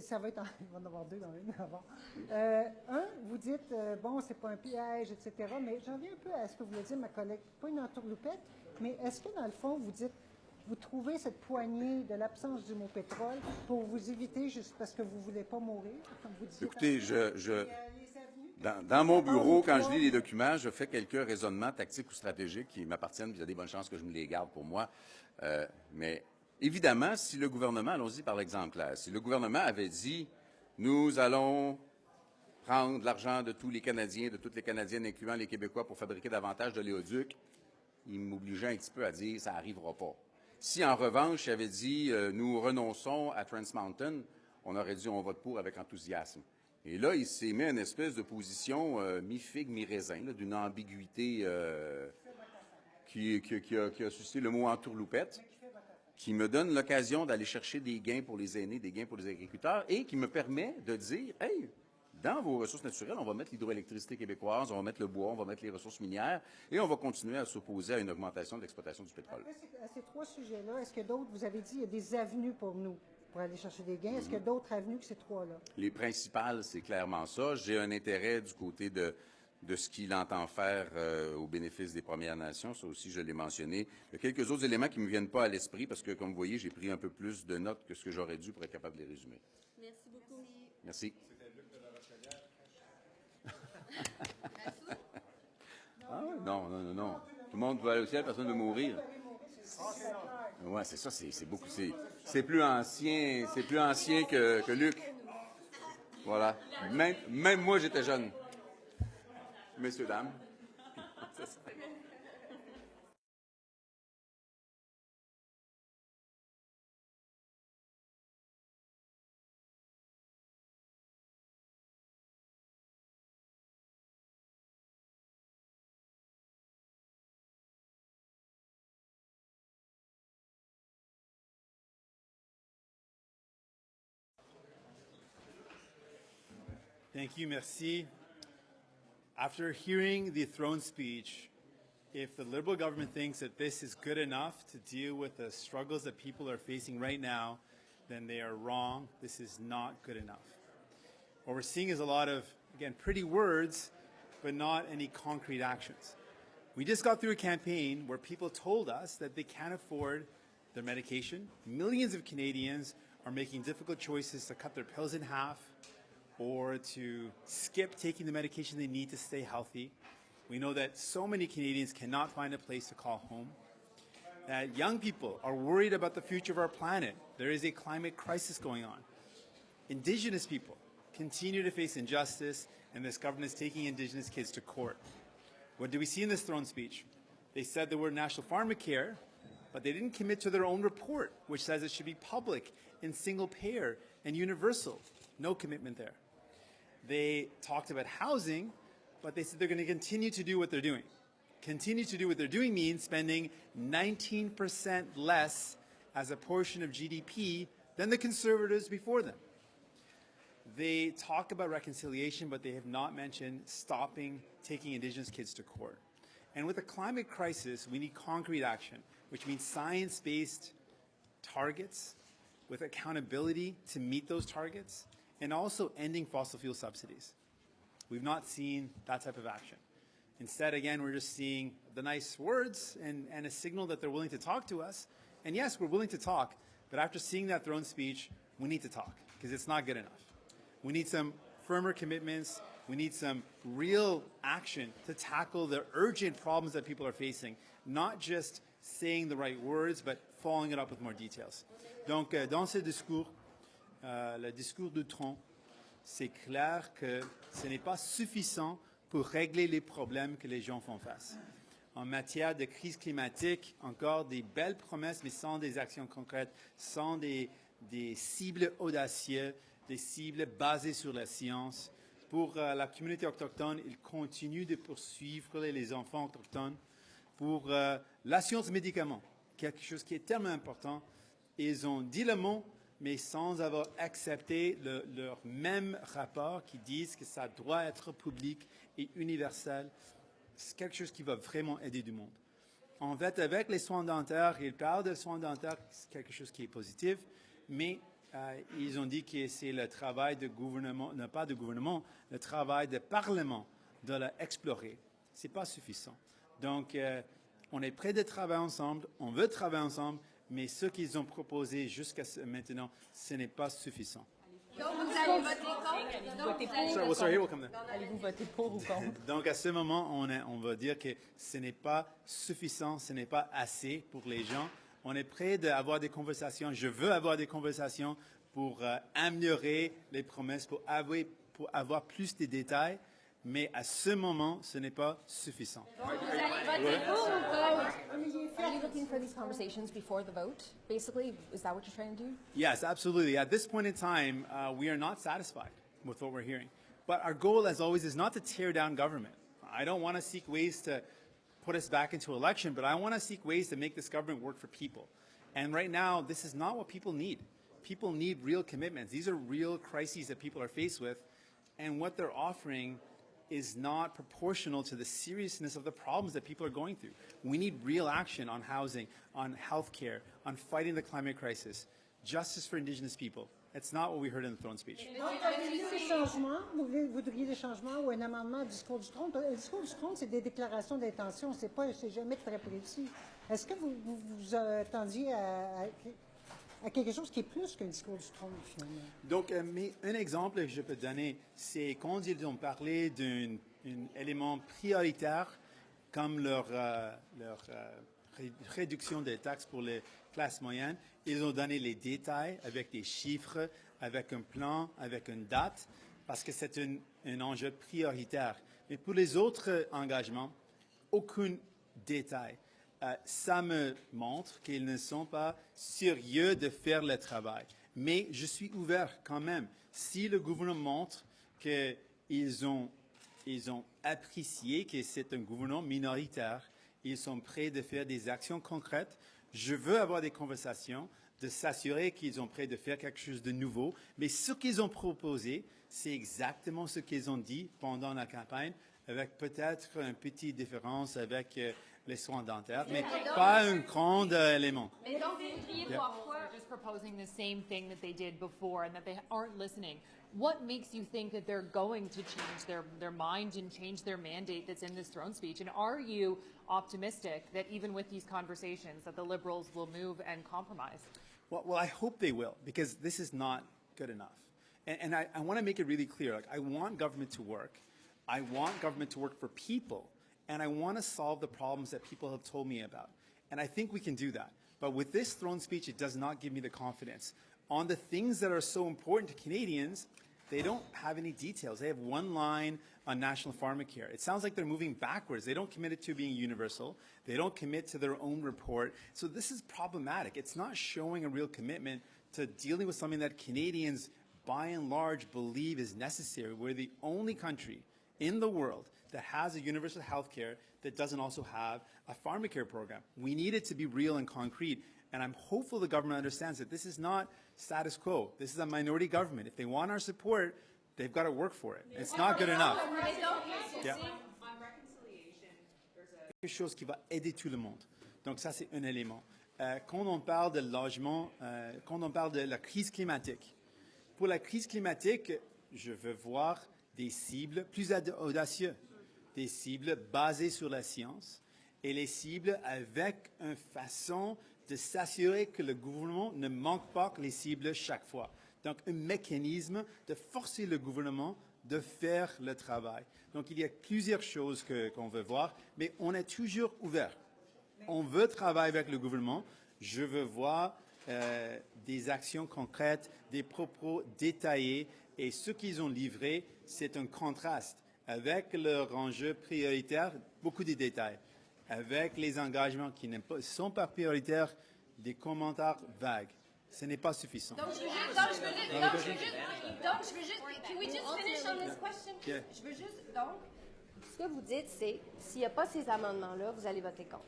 Ça va être il va en avoir 2 dans une avant. Vous dites, bon, c'est pas un piège, etc., mais j'en viens un peu à ce que voulait dire ma collègue, pas une entourloupette, mais est-ce que, dans le fond, vous dites, vous trouvez cette poignée de l'absence du mot pétrole pour vous éviter juste parce que vous ne voulez pas mourir, comme vous disiez? Écoutez, dans mon bureau, quand je lis les documents, je fais quelques raisonnements tactiques ou stratégiques qui m'appartiennent, puis il y a des bonnes chances que je me les garde pour moi. Mais évidemment, si le gouvernement, allons-y par l'exemple clair, si le gouvernement avait dit « Nous allons prendre l'argent de tous les Canadiens, de toutes les Canadiennes, incluant les Québécois, pour fabriquer davantage de l'éoduc », il m'obligeait un petit peu à dire « Ça n'arrivera pas ». Si, en revanche, il avait dit nous renonçons à Trans Mountain, on aurait dit on vote pour avec enthousiasme. Et là, il s'est mis à une espèce de position mi-figue, mi-raisin, d'une ambiguïté qui a suscité le mot entourloupette, qui me donne l'occasion d'aller chercher des gains pour les aînés, des gains pour les agriculteurs, et qui me permet de dire hey, dans vos ressources naturelles, on va mettre l'hydroélectricité québécoise, on va mettre le bois, on va mettre les ressources minières, et on va continuer à s'opposer à une augmentation de l'exploitation du pétrole. Après, à ces 3 sujets-là, est-ce que d'autres, vous avez dit, il y a des avenues pour nous, pour aller chercher des gains. Est-ce qu'il y a d'autres avenues que ces 3-là? Les principales, c'est clairement ça. J'ai un intérêt du côté de ce qu'il entend faire au bénéfice des Premières Nations. Ça aussi, je l'ai mentionné. Il y a quelques autres éléments qui ne me viennent pas à l'esprit parce que, comme vous voyez, j'ai pris un peu plus de notes que ce que j'aurais dû pour être capable de les résumer. Merci beaucoup. Merci. Ah oui, non. Tout le monde va aller au ciel, personne ne veut mourir. Oui, c'est ça, c'est beaucoup. C'est plus ancien que Luc. Voilà. Même moi, j'étais jeune. Messieurs, dames. Thank you, merci. After hearing the throne speech, if the Liberal government thinks that this is good enough to deal with the struggles that people are facing right now, then they are wrong. This is not good enough. What we're seeing is a lot of, again, pretty words, but not any concrete actions. We just got through a campaign where people told us that they can't afford their medication. Millions of Canadians are making difficult choices to cut their pills in half or to skip taking the medication they need to stay healthy. We know that so many Canadians cannot find a place to call home. That young people are worried about the future of our planet. There is a climate crisis going on. Indigenous people continue to face injustice, and this government is taking Indigenous kids to court. What do we see in this throne speech? They said the word national pharmacare, but they didn't commit to their own report, which says it should be public and single-payer and universal. No commitment there. They talked about housing, but they said they're going to continue to do what they're doing. Continue to do what they're doing means spending 19% less as a portion of GDP than the Conservatives before them. They talk about reconciliation, but they have not mentioned stopping taking Indigenous kids to court. And with the climate crisis, we need concrete action, which means science-based targets with accountability to meet those targets, and also ending fossil fuel subsidies. We've not seen that type of action. Instead, again, we're just seeing the nice words and a signal that they're willing to talk to us. And yes, we're willing to talk, but after seeing that throne speech, we need to talk, because it's not good enough. We need some firmer commitments. We need some real action to tackle the urgent problems that people are facing, not just saying the right words, but following it up with more details. Donc, dans ce discours, le discours du trône, c'est clair que ce n'est pas suffisant pour régler les problèmes que les gens font face. En matière de crise climatique, encore des belles promesses, mais sans des actions concrètes, sans des cibles audacieuses, des cibles basées sur la science. Pour la communauté autochtone, ils continuent de poursuivre les enfants autochtones. Pour la science médicaments, quelque chose qui est tellement important, ils ont dit le mot, mais sans avoir accepté leur même rapport qui disent que ça doit être public et universel. C'est quelque chose qui va vraiment aider du monde. En fait, avec les soins dentaires, ils parlent de soins dentaires, c'est quelque chose qui est positif, mais ils ont dit que c'est le travail de gouvernement, non pas de gouvernement, le travail de parlement de l'explorer. Ce n'est pas suffisant. Donc, on est prêt de travailler ensemble, on veut travailler ensemble, mais ce qu'ils ont proposé jusqu'à maintenant, ce n'est pas suffisant. Donc, vous allez voter contre? Allez-vous voter pour ou contre? Donc, à ce moment, on va dire que ce n'est pas suffisant, ce n'est pas assez pour les gens. On est prêt d'avoir des conversations. Je veux avoir des conversations pour améliorer les promesses, pour avoir plus de détails. Mais à ce moment, ce n'est pas suffisant. Vous allez voter pour ou contre? Are you looking for these conversations before the vote? Basically, is that what you're trying to do? Yes, absolutely. At this point in time, we are not satisfied with what we're hearing. But our goal, as always, is not to tear down government. I don't want to seek ways to put us back into election, but I want to seek ways to make this government work for people. And right now, this is not what people need. People need real commitments. These are real crises that people are faced with. And what they're offering is not proportional to the seriousness of the problems that people are going through. We need real action on housing, on healthcare, on fighting the climate crisis, justice for Indigenous people. It's not what we heard in the throne speech. Donc, des changements, vous voudriez des changements ou un amendement au discours du trône? Le discours du trône, c'est des déclarations d'intention, c'est jamais très précis. Est-ce que vous attendiez à quelque chose qui est plus qu'un discours du trône, finalement? Donc, un exemple que je peux donner, c'est quand ils ont parlé d'un élément prioritaire comme leur réduction des taxes pour les classes moyennes. Ils ont donné les détails avec des chiffres, avec un plan, avec une date, parce que c'est un enjeu prioritaire. Mais pour les autres engagements, aucun détail. Ça me montre qu'ils ne sont pas sérieux de faire le travail. Mais je suis ouvert quand même. Si le gouvernement montre qu'ils ont apprécié que c'est un gouvernement minoritaire, ils sont prêts de faire des actions concrètes. Je veux avoir des conversations, de s'assurer qu'ils sont prêts de faire quelque chose de nouveau. Mais ce qu'ils ont proposé, c'est exactement ce qu'ils ont dit pendant la campagne, avec peut-être une petite différence avec les soins dentaires, mais pas un grand élément. Mais donc, vous voudriez Yeah. voir quoi? They're just proposing the same thing that they did before and that they aren't listening. What makes you think that they're going to change their mind and change their mandate that's in this throne speech? And are you optimistic that even with these conversations that the Liberals will move and compromise? Well, I hope they will, because this is not good enough. And I want to make it really clear. Like, I want government to work. I want government to work for people. And I want to solve the problems that people have told me about. And I think we can do that. But with this throne speech, it does not give me the confidence. On the things that are so important to Canadians, they don't have any details. They have one line on national pharmacare. It sounds like they're moving backwards. They don't commit it to being universal. They don't commit to their own report. So this is problematic. It's not showing a real commitment to dealing with something that Canadians, by and large, believe is necessary. We're the only country in the world that has a universal health care that doesn't also have a pharmacare program. We need it to be real and concrete. And I'm hopeful the government understands that this is not status quo. This is a minority government. If they want our support, they've got to work for it. It's not good enough. Yeah. Quelque chose qui va aider tout le monde. Donc ça, c'est un élément. Quand on parle de logement, quand on parle de la crise climatique, pour la crise climatique, je veux voir des cibles plus audacieuses, des cibles basées sur la science et les cibles avec une façon de s'assurer que le gouvernement ne manque pas les cibles chaque fois. Donc, un mécanisme de forcer le gouvernement de faire le travail. Donc, il y a plusieurs choses qu'on veut voir, mais on est toujours ouvert. On veut travailler avec le gouvernement. Je veux voir des actions concrètes, des propos détaillés, et ce qu'ils ont livré, c'est un contraste avec leur enjeu prioritaire, beaucoup de détails. Avec les engagements qui ne sont pas prioritaires, des commentaires vagues. Ce n'est pas suffisant. Donc, je veux juste, can we just finish on this question? Yeah. Je veux juste, donc, ce que vous dites, c'est, s'il n'y a pas ces amendements-là, vous allez voter contre.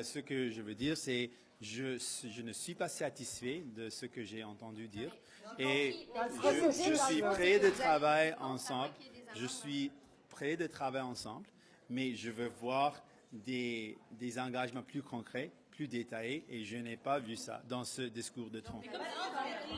Ce que je veux dire, c'est je ne suis pas satisfait de ce que j'ai entendu dire. Et je suis prêt de travailler ensemble. Je suis prêt de travailler ensemble, mais je veux voir des engagements plus concrets, plus détaillés, et je n'ai pas vu ça dans ce discours de Trump.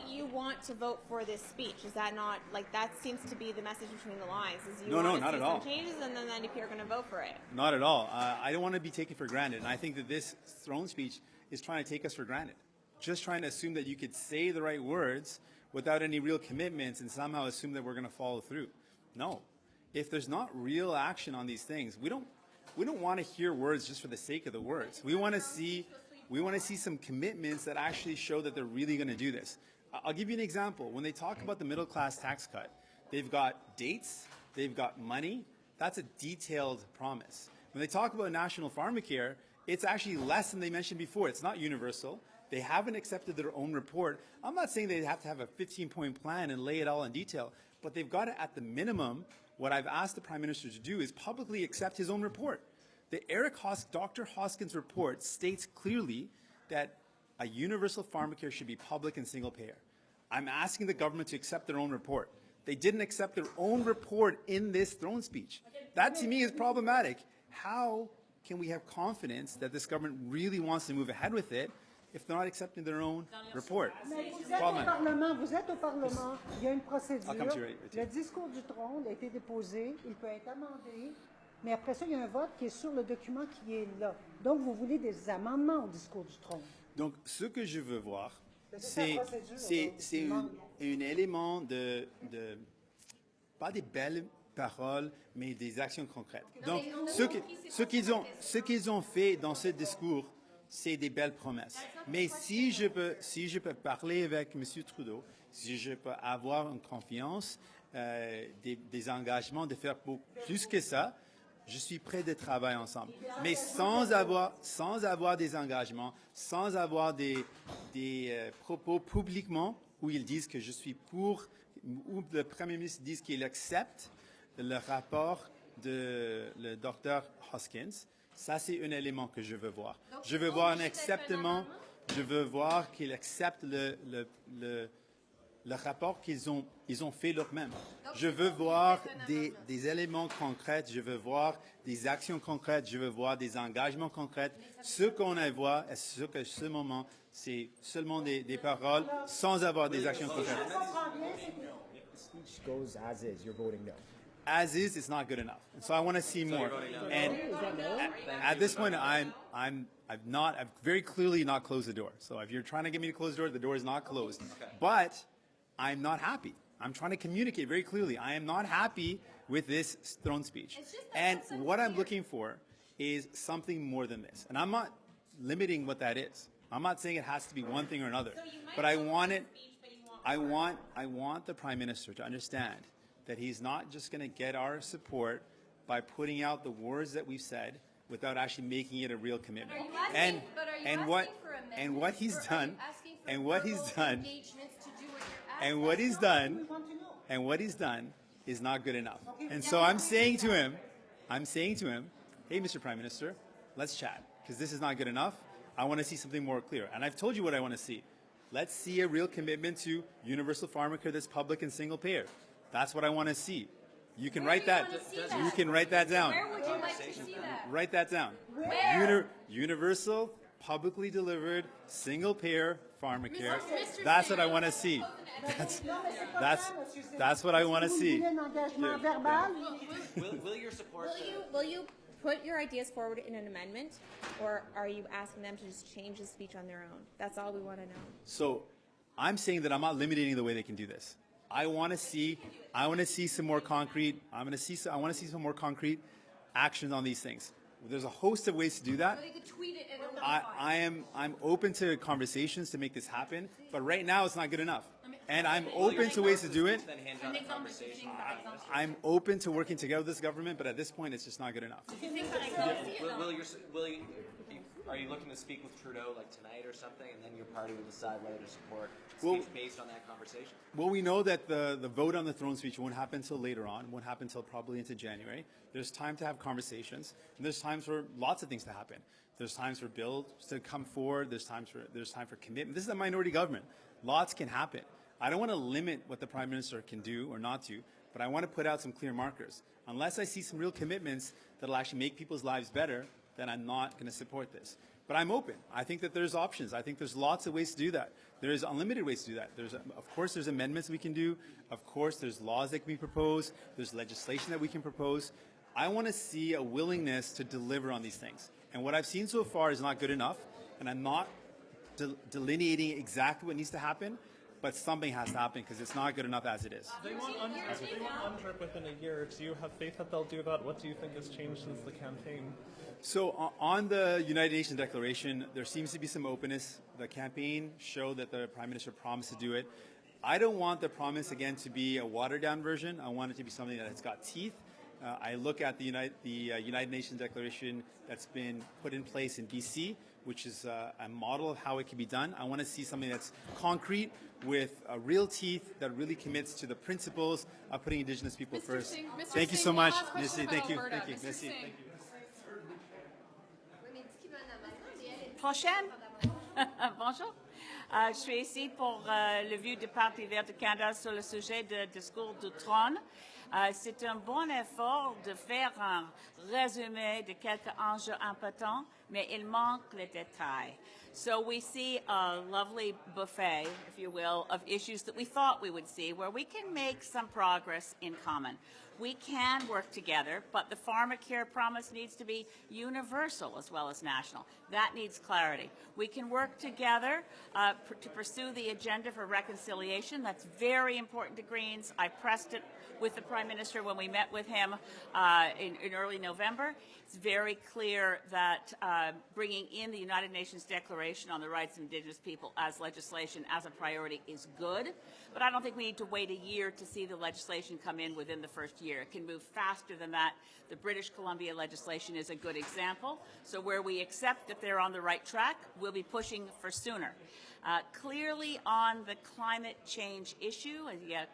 You want to vote for this speech? Is that not like that seems to be the message between the lines? Is you No, want not to at see all. some changes and then the NDP are going to vote for it? Not at all. I don't want to be taken for granted, and I think that this throne speech is trying to take us for granted. Just trying to assume that you could say the right words without any real commitments and somehow assume that we're going to follow through. No. If there's not real action on these things, we don't want to hear words just for the sake of the words. We want to see some commitments that actually show that they're really going to do this. I'll give you an example. When they talk about the middle class tax cut, they've got dates, they've got money. That's a detailed promise. When they talk about national pharmacare, it's actually less than they mentioned before. It's not universal. They haven't accepted their own report. I'm not saying they have to have a 15-point plan and lay it all in detail, but they've got to, at the minimum, what I've asked the Prime Minister to do is publicly accept his own report. The Dr. Hoskins report states clearly that a universal pharmacare should be public and single payer. I'm asking the government to accept their own report. They didn't accept their own report in this throne speech. That to me is problematic. How can we have confidence that this government really wants to move ahead with it if they're not accepting their own report? Vous êtes au Parlement, il y a une procédure. I'll come to you right Le discours du trône a été déposé, il peut être amendé, mais après ça, il y a un vote qui est sur le document qui est là. Donc, vous voulez des amendements au discours du trône. Donc, ce que je veux voir, c'est un élément de, pas des belles paroles, mais des actions concrètes. Donc, ce qu'ils ont fait dans ce discours, c'est des belles promesses. Mais si je peux parler avec M. Trudeau, si je peux avoir une confiance, des engagements de faire plus que ça, je suis prêt de travailler ensemble. Mais sans avoir des engagements, sans avoir des propos publiquement où ils disent que je suis pour, où le Premier ministre dit qu'il accepte le rapport de le Dr. Hoskins. Ça, c'est un élément que je veux voir. Je veux voir un acceptement. Je veux voir qu'il accepte le rapport qu'ils ont fait eux-mêmes. Je veux voir des éléments concrets, je veux voir des actions concrètes, je veux voir des engagements concrets. Ce qu'on voit, à ce moment, c'est seulement des paroles sans avoir des actions concrètes. If the speech goes as is, you're voting no. As is, it's not good enough. And so I want to see more. And at this point, I've very clearly not closed the door. So if you're trying to get me to close the door is not closed. But I'm not happy. I'm trying to communicate very clearly. I am not happy with this throne speech. And what I'm looking for is something more than this. And I'm not limiting what that is. I'm not saying it has to be one thing or another. But I want the Prime Minister to understand that he's not just going to get our support by putting out the words that we've said without actually making it a real commitment. And what he's done is not good enough. And so I'm saying to him, hey, Mr. Prime Minister, let's chat, because this is not good enough. I want to see something more clear. And I've told you what I want to see. Let's see a real commitment to universal pharmacare that's public and single payer. That's what I want to see. You can write that. You can write that down. Where would you like to see that? Write that down. Where? Universal, publicly delivered, single payer pharmacare. That's what I want to see. That's what I want to see. Will your support? Will you put your ideas forward in an amendment, or are you asking them to just change the speech on their own? That's all we want to know. So, I'm saying that I'm not limiting the way they can do this. I want to see some more concrete. I want to see some more concrete actions on these things. There's a host of ways to do that. But they could tweet it and it'll be fine. I'm open to conversations to make this happen, but right now it's not good enough. And I'm open to ways to do it. I'm open to working together with this government, but at this point it's just not good enough. Are you looking to speak with Trudeau like tonight or something, and then your party will decide whether to support speech based on that conversation? Well, we know that the vote on the throne speech won't happen until later on, won't happen until probably into January. There's time to have conversations, and there's times for lots of things to happen. There's times for bills to come forward. There's time for commitment. This is a minority government. Lots can happen. I don't want to limit what the Prime Minister can do or not do, but I want to put out some clear markers. Unless I see some real commitments that will actually make people's lives better, then I'm not going to support this. But I'm open. I think that there's options. I think there's lots of ways to do that. There's unlimited ways to do that. Of course, there's amendments we can do. Of course, there's laws that can be proposed. There's legislation that we can propose. I want to see a willingness to deliver on these things. And what I've seen so far is not good enough, and I'm not delineating exactly what needs to happen, but something has to happen because it's not good enough as it is. They want UNDRIP within a year. Do you have faith that they'll do that? What do you think has changed since the campaign? So on the United Nations Declaration, there seems to be some openness. The campaign showed that the Prime Minister promised to do it. I don't want the promise, again, to be a watered-down version. I want it to be something that has got teeth. I look at the United Nations Declaration that's been put in place in BC, which is a model of how it can be done. I want to see something that's concrete with real teeth that really commits to the principles of putting Indigenous people first. Thank you so much. Merci. Thank you. Thank you. Merci. Thank you. Prochaine. Bonjour. Je suis ici pour le vue du Parti vert du Canada sur le sujet du discours du trône. C'est un bon effort de faire un résumé de quelques enjeux importants, mais il manque les détails. So we see a lovely buffet, if you will, of issues that we thought we would see, where we can make some progress in common. We can work together, but the pharmacare promise needs to be universal as well as national. That needs clarity. We can work together to pursue the agenda for reconciliation. That's very important to Greens. I pressed it with the Prime Minister when we met with him in early November. It's very clear that bringing in the United Nations Declaration on the Rights of Indigenous People as legislation as a priority is good, but I don't think we need to wait a year to see the legislation come in within the first year. It can move faster than that. The British Columbia legislation is a good example. So where we accept that they're on the right track, we'll be pushing for sooner. Clearly on the climate change issue, il y a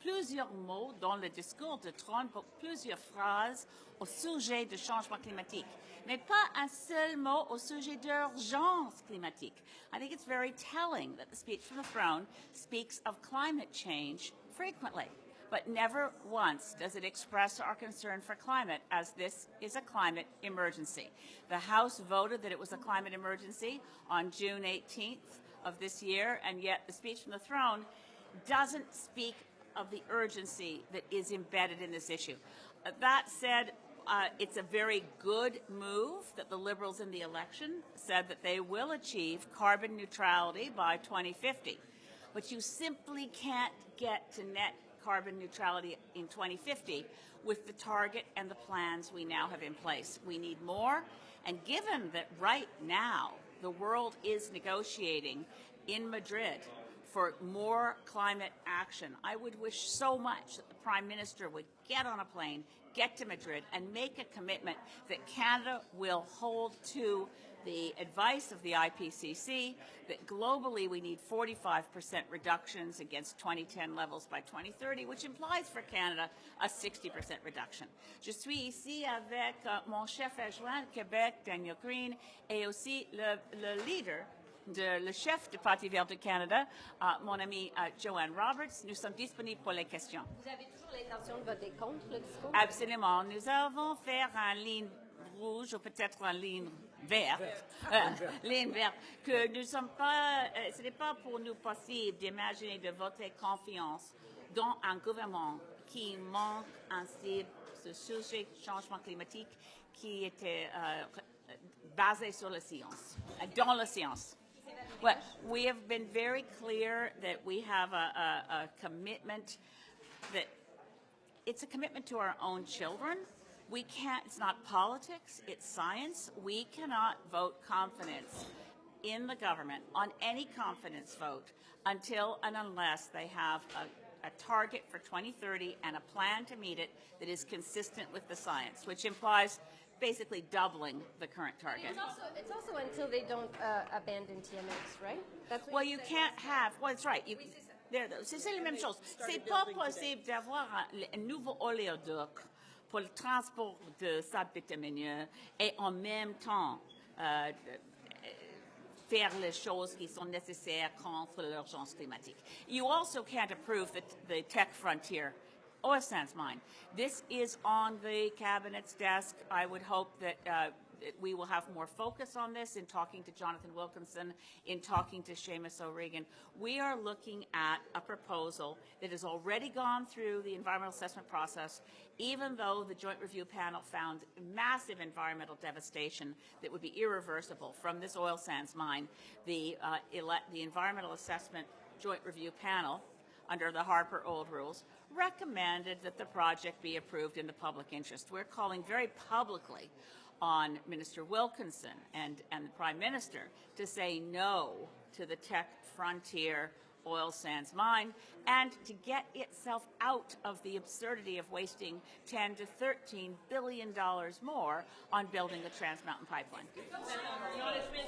plusieurs mots dans le discours de Trump, plusieurs phrases au sujet du changement climatique, mais pas un seul mot au sujet d'urgence climatique. I think it's very telling that the speech from the throne speaks of climate change frequently, but never once does it express our concern for climate, as this is a climate emergency. The House voted that it was a climate emergency on June 18th of this year, and yet the speech from the throne doesn't speak of the urgency that is embedded in this issue. That said, it's a very good move that the Liberals in the election said that they will achieve carbon neutrality by 2050. But you simply can't get to net carbon neutrality in 2050 with the target and the plans we now have in place. We need more, and given that right now the world is negotiating in Madrid for more climate action, I would wish so much that the Prime Minister would get on a plane, get to Madrid, and make a commitment that Canada will hold to the advice of the IPCC, that globally we need 45% reductions against 2010 levels by 2030, which implies for Canada a 60% reduction. Je suis ici avec mon chef adjoint Québec, Daniel Green, et aussi le leader le chef du Parti vert du Canada, mon ami Joanne Roberts. Nous sommes disponibles pour les questions. Vous avez toujours l'intention de voter contre le discours? Absolument. Nous allons faire une ligne rouge ou peut-être une ligne verte. Ligne verte. Que nous sommes pas, ce n'est pas pour nous possible d'imaginer de voter confiance dans un gouvernement qui manque ainsi ce sujet du changement climatique qui était basé sur la science, dans la science. Well, we have been very clear that we have a commitment that it's a commitment to our own children. We can't, it's not politics, it's science. We cannot vote confidence in the government on any confidence vote until and unless they have a target for 2030 and a plan to meet it that is consistent with the science, which implies basically doubling the current target. It's also until they don't abandon TMX, right? That's what well, you can't have. Well, that's right. C'est la même chose. C'est pas possible d'avoir un nouveau oléoduc pour le transport de sable bitumineux et en même temps faire les choses qui sont nécessaires contre l'urgence climatique. You also can't approve the tech frontier oil sands mine. This is on the Cabinet's desk. I would hope that we will have more focus on this in talking to Jonathan Wilkinson, in talking to Seamus O'Regan. We are looking at a proposal that has already gone through the environmental assessment process, even though the Joint Review Panel found massive environmental devastation that would be irreversible from this oil sands mine. The Environmental Assessment Joint Review Panel, under the Harper Old Rules, recommended that the project be approved in the public interest. We're calling very publicly on Minister Wilkinson and the Prime Minister to say no to the Tech Frontier oil sands mine and to get itself out of the absurdity of wasting $10 to $13 billion more on building a Trans Mountain pipeline.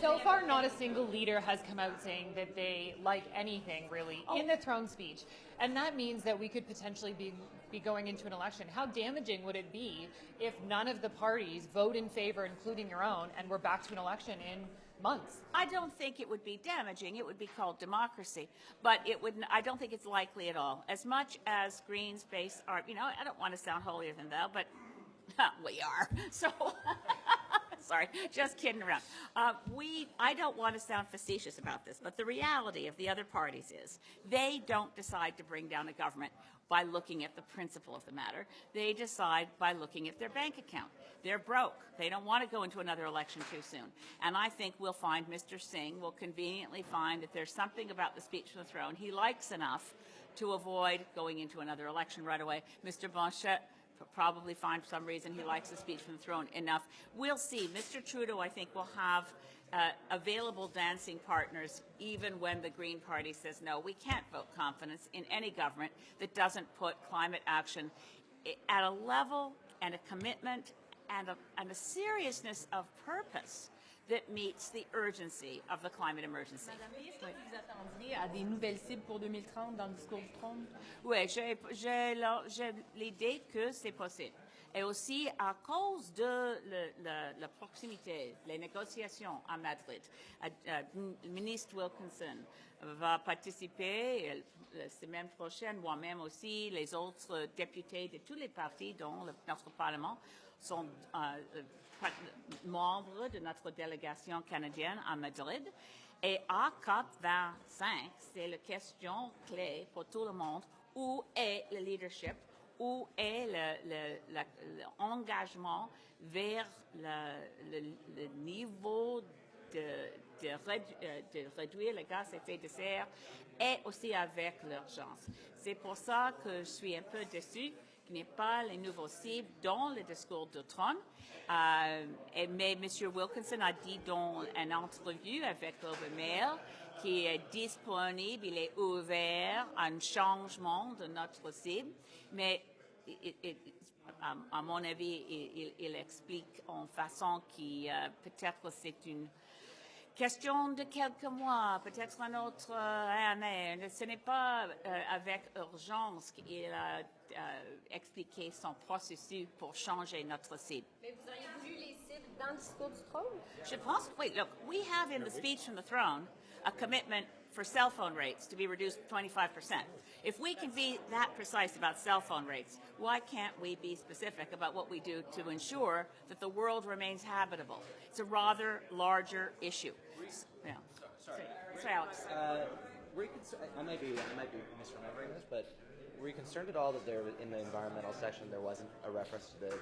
So far, not a single leader has come out saying that they like anything, really, in the throne speech. And that means that we could potentially be going into an election. How damaging would it be if none of the parties vote in favor, including your own, and we're back to an election in months? I don't think it would be damaging. It would be called democracy. But I don't think it's likely at all. As much as Greens base are, I don't want to sound holier than thou, but we are. So, sorry, just kidding around. I don't want to sound facetious about this, but the reality of the other parties is they don't decide to bring down a government by looking at the principle of the matter. They decide by looking at their bank account. They're broke. They don't want to go into another election too soon. And I think we'll find Mr. Singh will conveniently find that there's something about the speech from the throne he likes enough to avoid going into another election right away. Mr. Blanchet probably find for some reason he likes the speech from the throne enough. We'll see. Mr. Trudeau, I think, will have available dancing partners even when the Green Party says no. We can't vote confidence in any government that doesn't put climate action at a level and a commitment and a seriousness of purpose that meets the urgency of the climate emergency. Madame, est-ce que vous attendiez à des nouvelles cibles pour 2030 dans le discours du trône? Oui, j'ai l'idée que c'est possible. Et aussi à cause de la proximité, les négociations à Madrid. Le ministre Wilkinson va participer la semaine prochaine, moi-même aussi, les autres députés de tous les partis dont notre Parlement sont membres de notre délégation canadienne à Madrid. Et à COP25, c'est la question clé pour tout le monde. Où est le leadership? Où est l'engagement vers le niveau de réduire les gaz à effet de serre et aussi avec l'urgence. C'est pour ça que je suis un peu déçue qu'il n'y ait pas les nouveaux cibles dans le discours de Trump. Mais M. Wilkinson a dit dans une entrevue avec Globe and Mail qu'il est disponible, il est ouvert à un changement de notre cible, mais à mon avis, il explique en façon qui peut-être c'est une question de quelques mois, peut-être une autre année. Ce n'est pas avec urgence qu'il a expliqué son processus pour changer notre cible. Mais vous auriez voulu les cibles dans le discours du trône? Je pense, wait, look, we have in the speech from the throne a commitment for cell phone rates to be reduced 25%. If we can be that precise about cell phone rates, why can't we be specific about what we do to ensure that the world remains habitable? It's a rather larger issue. Yeah. Sorry, Alex. Were you I might be misremembering this, but were you concerned at all that there, in the environmental section, there wasn't a reference to the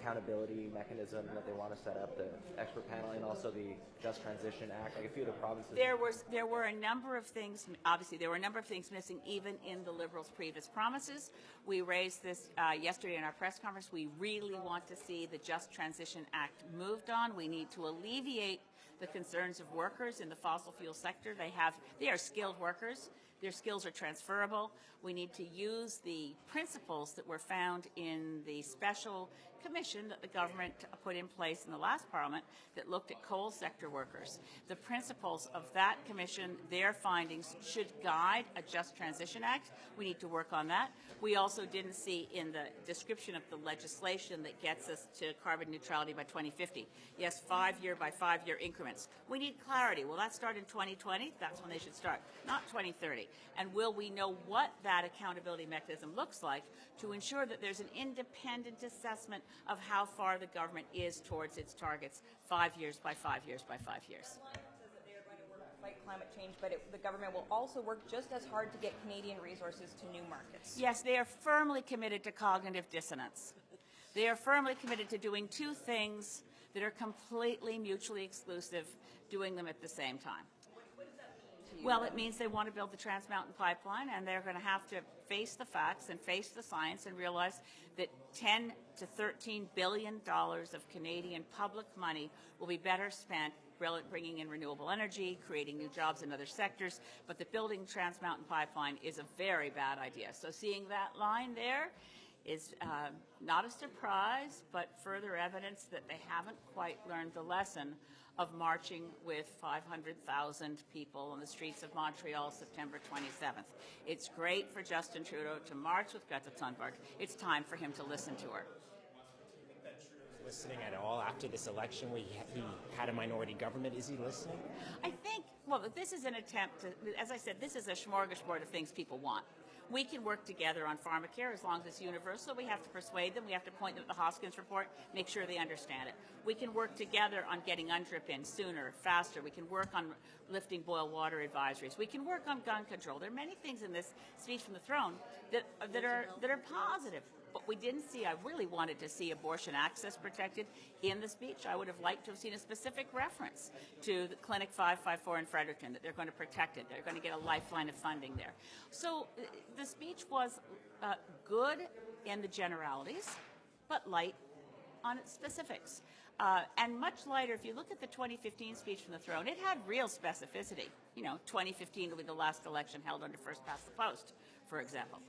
accountability mechanism that they want to set up, the expert panel, and also the Just Transition Act? Like a few of the provinces. There were a number of things. Obviously, there were a number of things missing, even in the Liberals' previous promises. We raised this yesterday in our press conference. We really want to see the Just Transition Act moved on. We need to alleviate the concerns of workers in the fossil fuel sector. They are skilled workers. Their skills are transferable. We need to use the principles that were found in the special commission that the government put in place in the last Parliament that looked at coal sector workers. The principles of that commission, their findings, should guide a Just Transition Act. We need to work on that. We also didn't see in the description of the legislation that gets us to carbon neutrality by 2050. Yes, 5-year by 5-year increments. We need clarity. Will that start in 2020? That's when they should start, not 2030. And will we know what that accountability mechanism looks like to ensure that there's an independent assessment of how far the government is towards its targets 5 years by 5 years by 5 years. Fight climate change, but the government will also work just as hard to get Canadian resources to new markets. Yes, they are firmly committed to cognitive dissonance. They are firmly committed to doing two things that are completely mutually exclusive, doing them at the same time. What does that mean to you? Well, it means they want to build the Trans Mountain Pipeline, and they're going to have to face the facts and face the science and realize that $10 to $13 billion of Canadian public money will be better spent bringing in renewable energy, creating new jobs in other sectors, but that building Trans Mountain Pipeline is a very bad idea. So seeing that line there is not a surprise, but further evidence that they haven't quite learned the lesson of marching with 500,000 people on the streets of Montreal September 27th. It's great for Justin Trudeau to march with Greta Thunberg. It's time for him to listen to her. Listening at all after this election where he had a minority government? Is he listening? I think, well, this is an attempt to, as I said, this is a smorgasbord of things people want. We can work together on pharmacare as long as it's universal. We have to persuade them. We have to point them at the Hoskins report, make sure they understand it. We can work together on getting UNDRIP in sooner, faster. We can work on lifting boil water advisories. We can work on gun control. There are many things in this speech from the throne that are positive. But we didn't see, I really wanted to see abortion access protected in the speech. I would have liked to have seen a specific reference to the Clinic 554 in Fredericton, that they're going to protect it. They're going to get a lifeline of funding there. So the speech was good in the generalities, but light on its specifics. And much lighter, if you look at the 2015 speech from the throne, it had real specificity. You know, 2015 will be the last election held under first past the post, for example.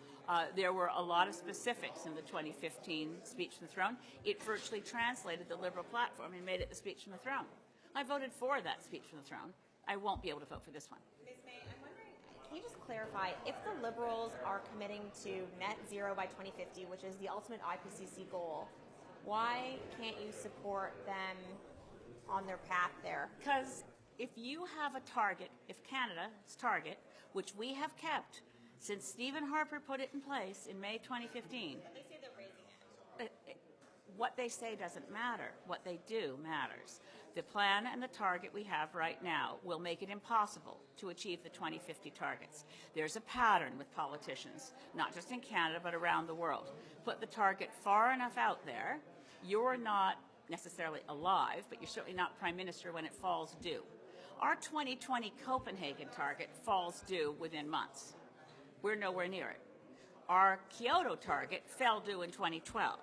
There were a lot of specifics in the 2015 speech from the throne. It virtually translated the Liberal platform and made it the speech from the throne. I voted for that speech from the throne. I won't be able to vote for this one. Ms. May, I'm wondering, can you just clarify, if the Liberals are committing to net zero by 2050, which is the ultimate IPCC goal, Why can't you support them on their path there? Because if you have a target, if Canada's target, which we have kept since Stephen Harper put it in place in May 2015, They say they're raising it. what they say doesn't matter. What they do matters. The plan and the target we have right now will make it impossible to achieve the 2050 targets. There's a pattern with politicians, not just in Canada, but around the world. Put the target far enough out there, you're not necessarily alive, but you're certainly not Prime Minister when it falls due. Our 2020 Copenhagen target falls due within months. We're nowhere near it. Our Kyoto target fell due in 2012.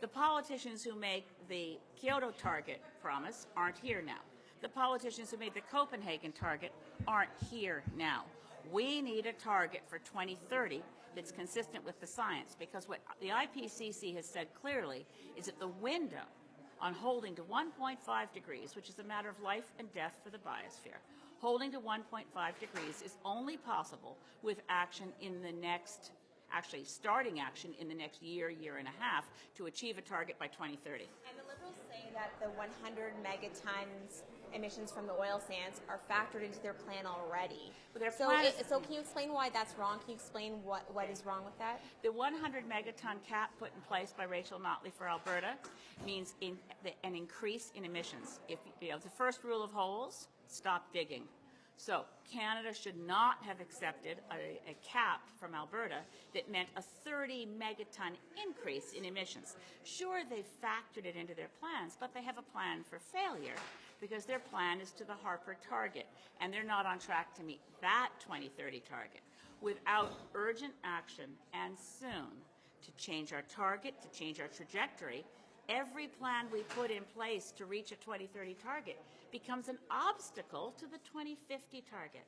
The politicians who make the Kyoto target promise aren't here now. The politicians who made the Copenhagen target aren't here now. We need a target for 2030 that's consistent with the science, because what the IPCC has said clearly is that the window on holding to 1.5 degrees, which is a matter of life and death for the biosphere, holding to 1.5 degrees is only possible with action in the next, actually starting action in the next year, year and a half to achieve a target by 2030. And the Liberals say that the 100 megatons emissions from the oil sands are factored into their plan already. So can you explain why that's wrong? Can you explain what is wrong with that? The 100 megaton cap put in place by Rachel Notley for Alberta means an increase in emissions. If the first rule of holes, stop digging. So Canada should not have accepted a cap from Alberta that meant a 30 megaton increase in emissions. Sure, they've factored it into their plans, but they have a plan for failure because their plan is to the Harper target, and they're not on track to meet that 2030 target. Without urgent action and soon to change our target, to change our trajectory, every plan we put in place to reach a 2030 target becomes an obstacle to the 2050 target.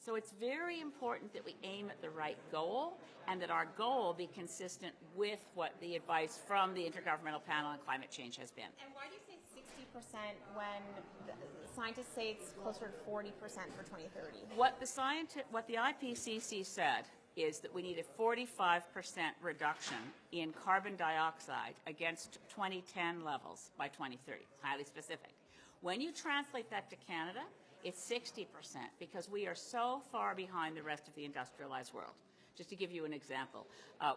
So it's very important that we aim at the right goal and that our goal be consistent with what the advice from the Intergovernmental Panel on Climate Change has been. And why do you say 60% when the scientists say it's closer to 40% for 2030? What the IPCC said is that we need a 45% reduction in carbon dioxide against 2010 levels by 2030. Highly specific. When you translate that to Canada, it's 60% because we are so far behind the rest of the industrialized world. Just to give you an example,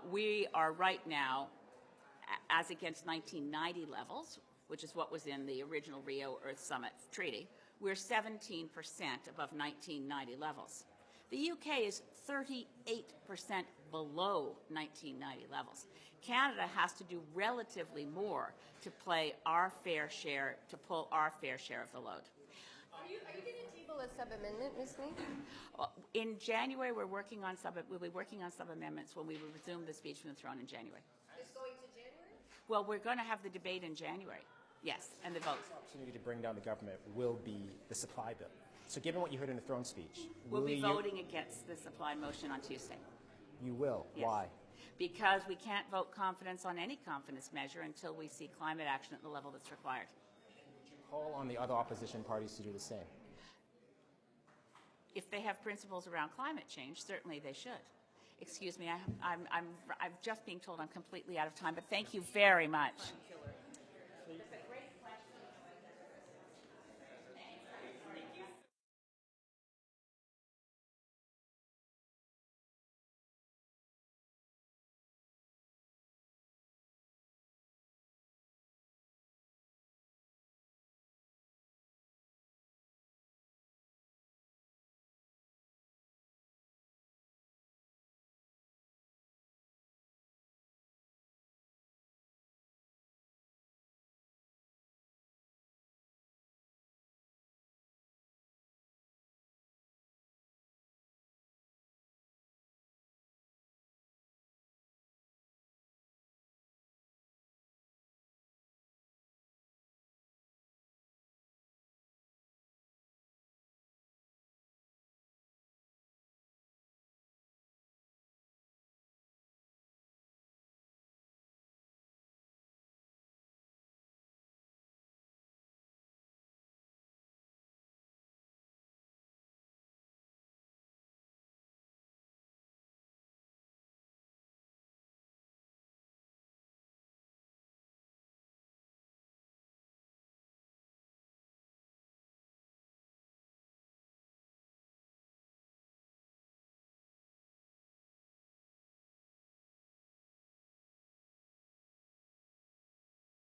we are right now, as against 1990 levels, which is what was in the original Rio Earth Summit Treaty, we're 17% above 1990 levels. The UK is 38% below 1990 levels. Canada has to do relatively more to play our fair share, to pull our fair share of the load. Are you going to table a sub-amendment, Ms. May? In January, we'll be working on sub-amendments when we resume the speech from the throne in January. It's going to January? Well, we're going to have the debate in January, yes, and the vote. The opportunity to bring down the government will be the supply bill. So given what you heard in the throne speech, we'll be voting against the supply motion on Tuesday. You will? Yes. Why? Because we can't vote confidence on any confidence measure until we see climate action at the level that's required. Would you call on the other opposition parties to do the same? If they have principles around climate change, certainly they should. Excuse me, I'm just being told I'm completely out of time, but thank you very much.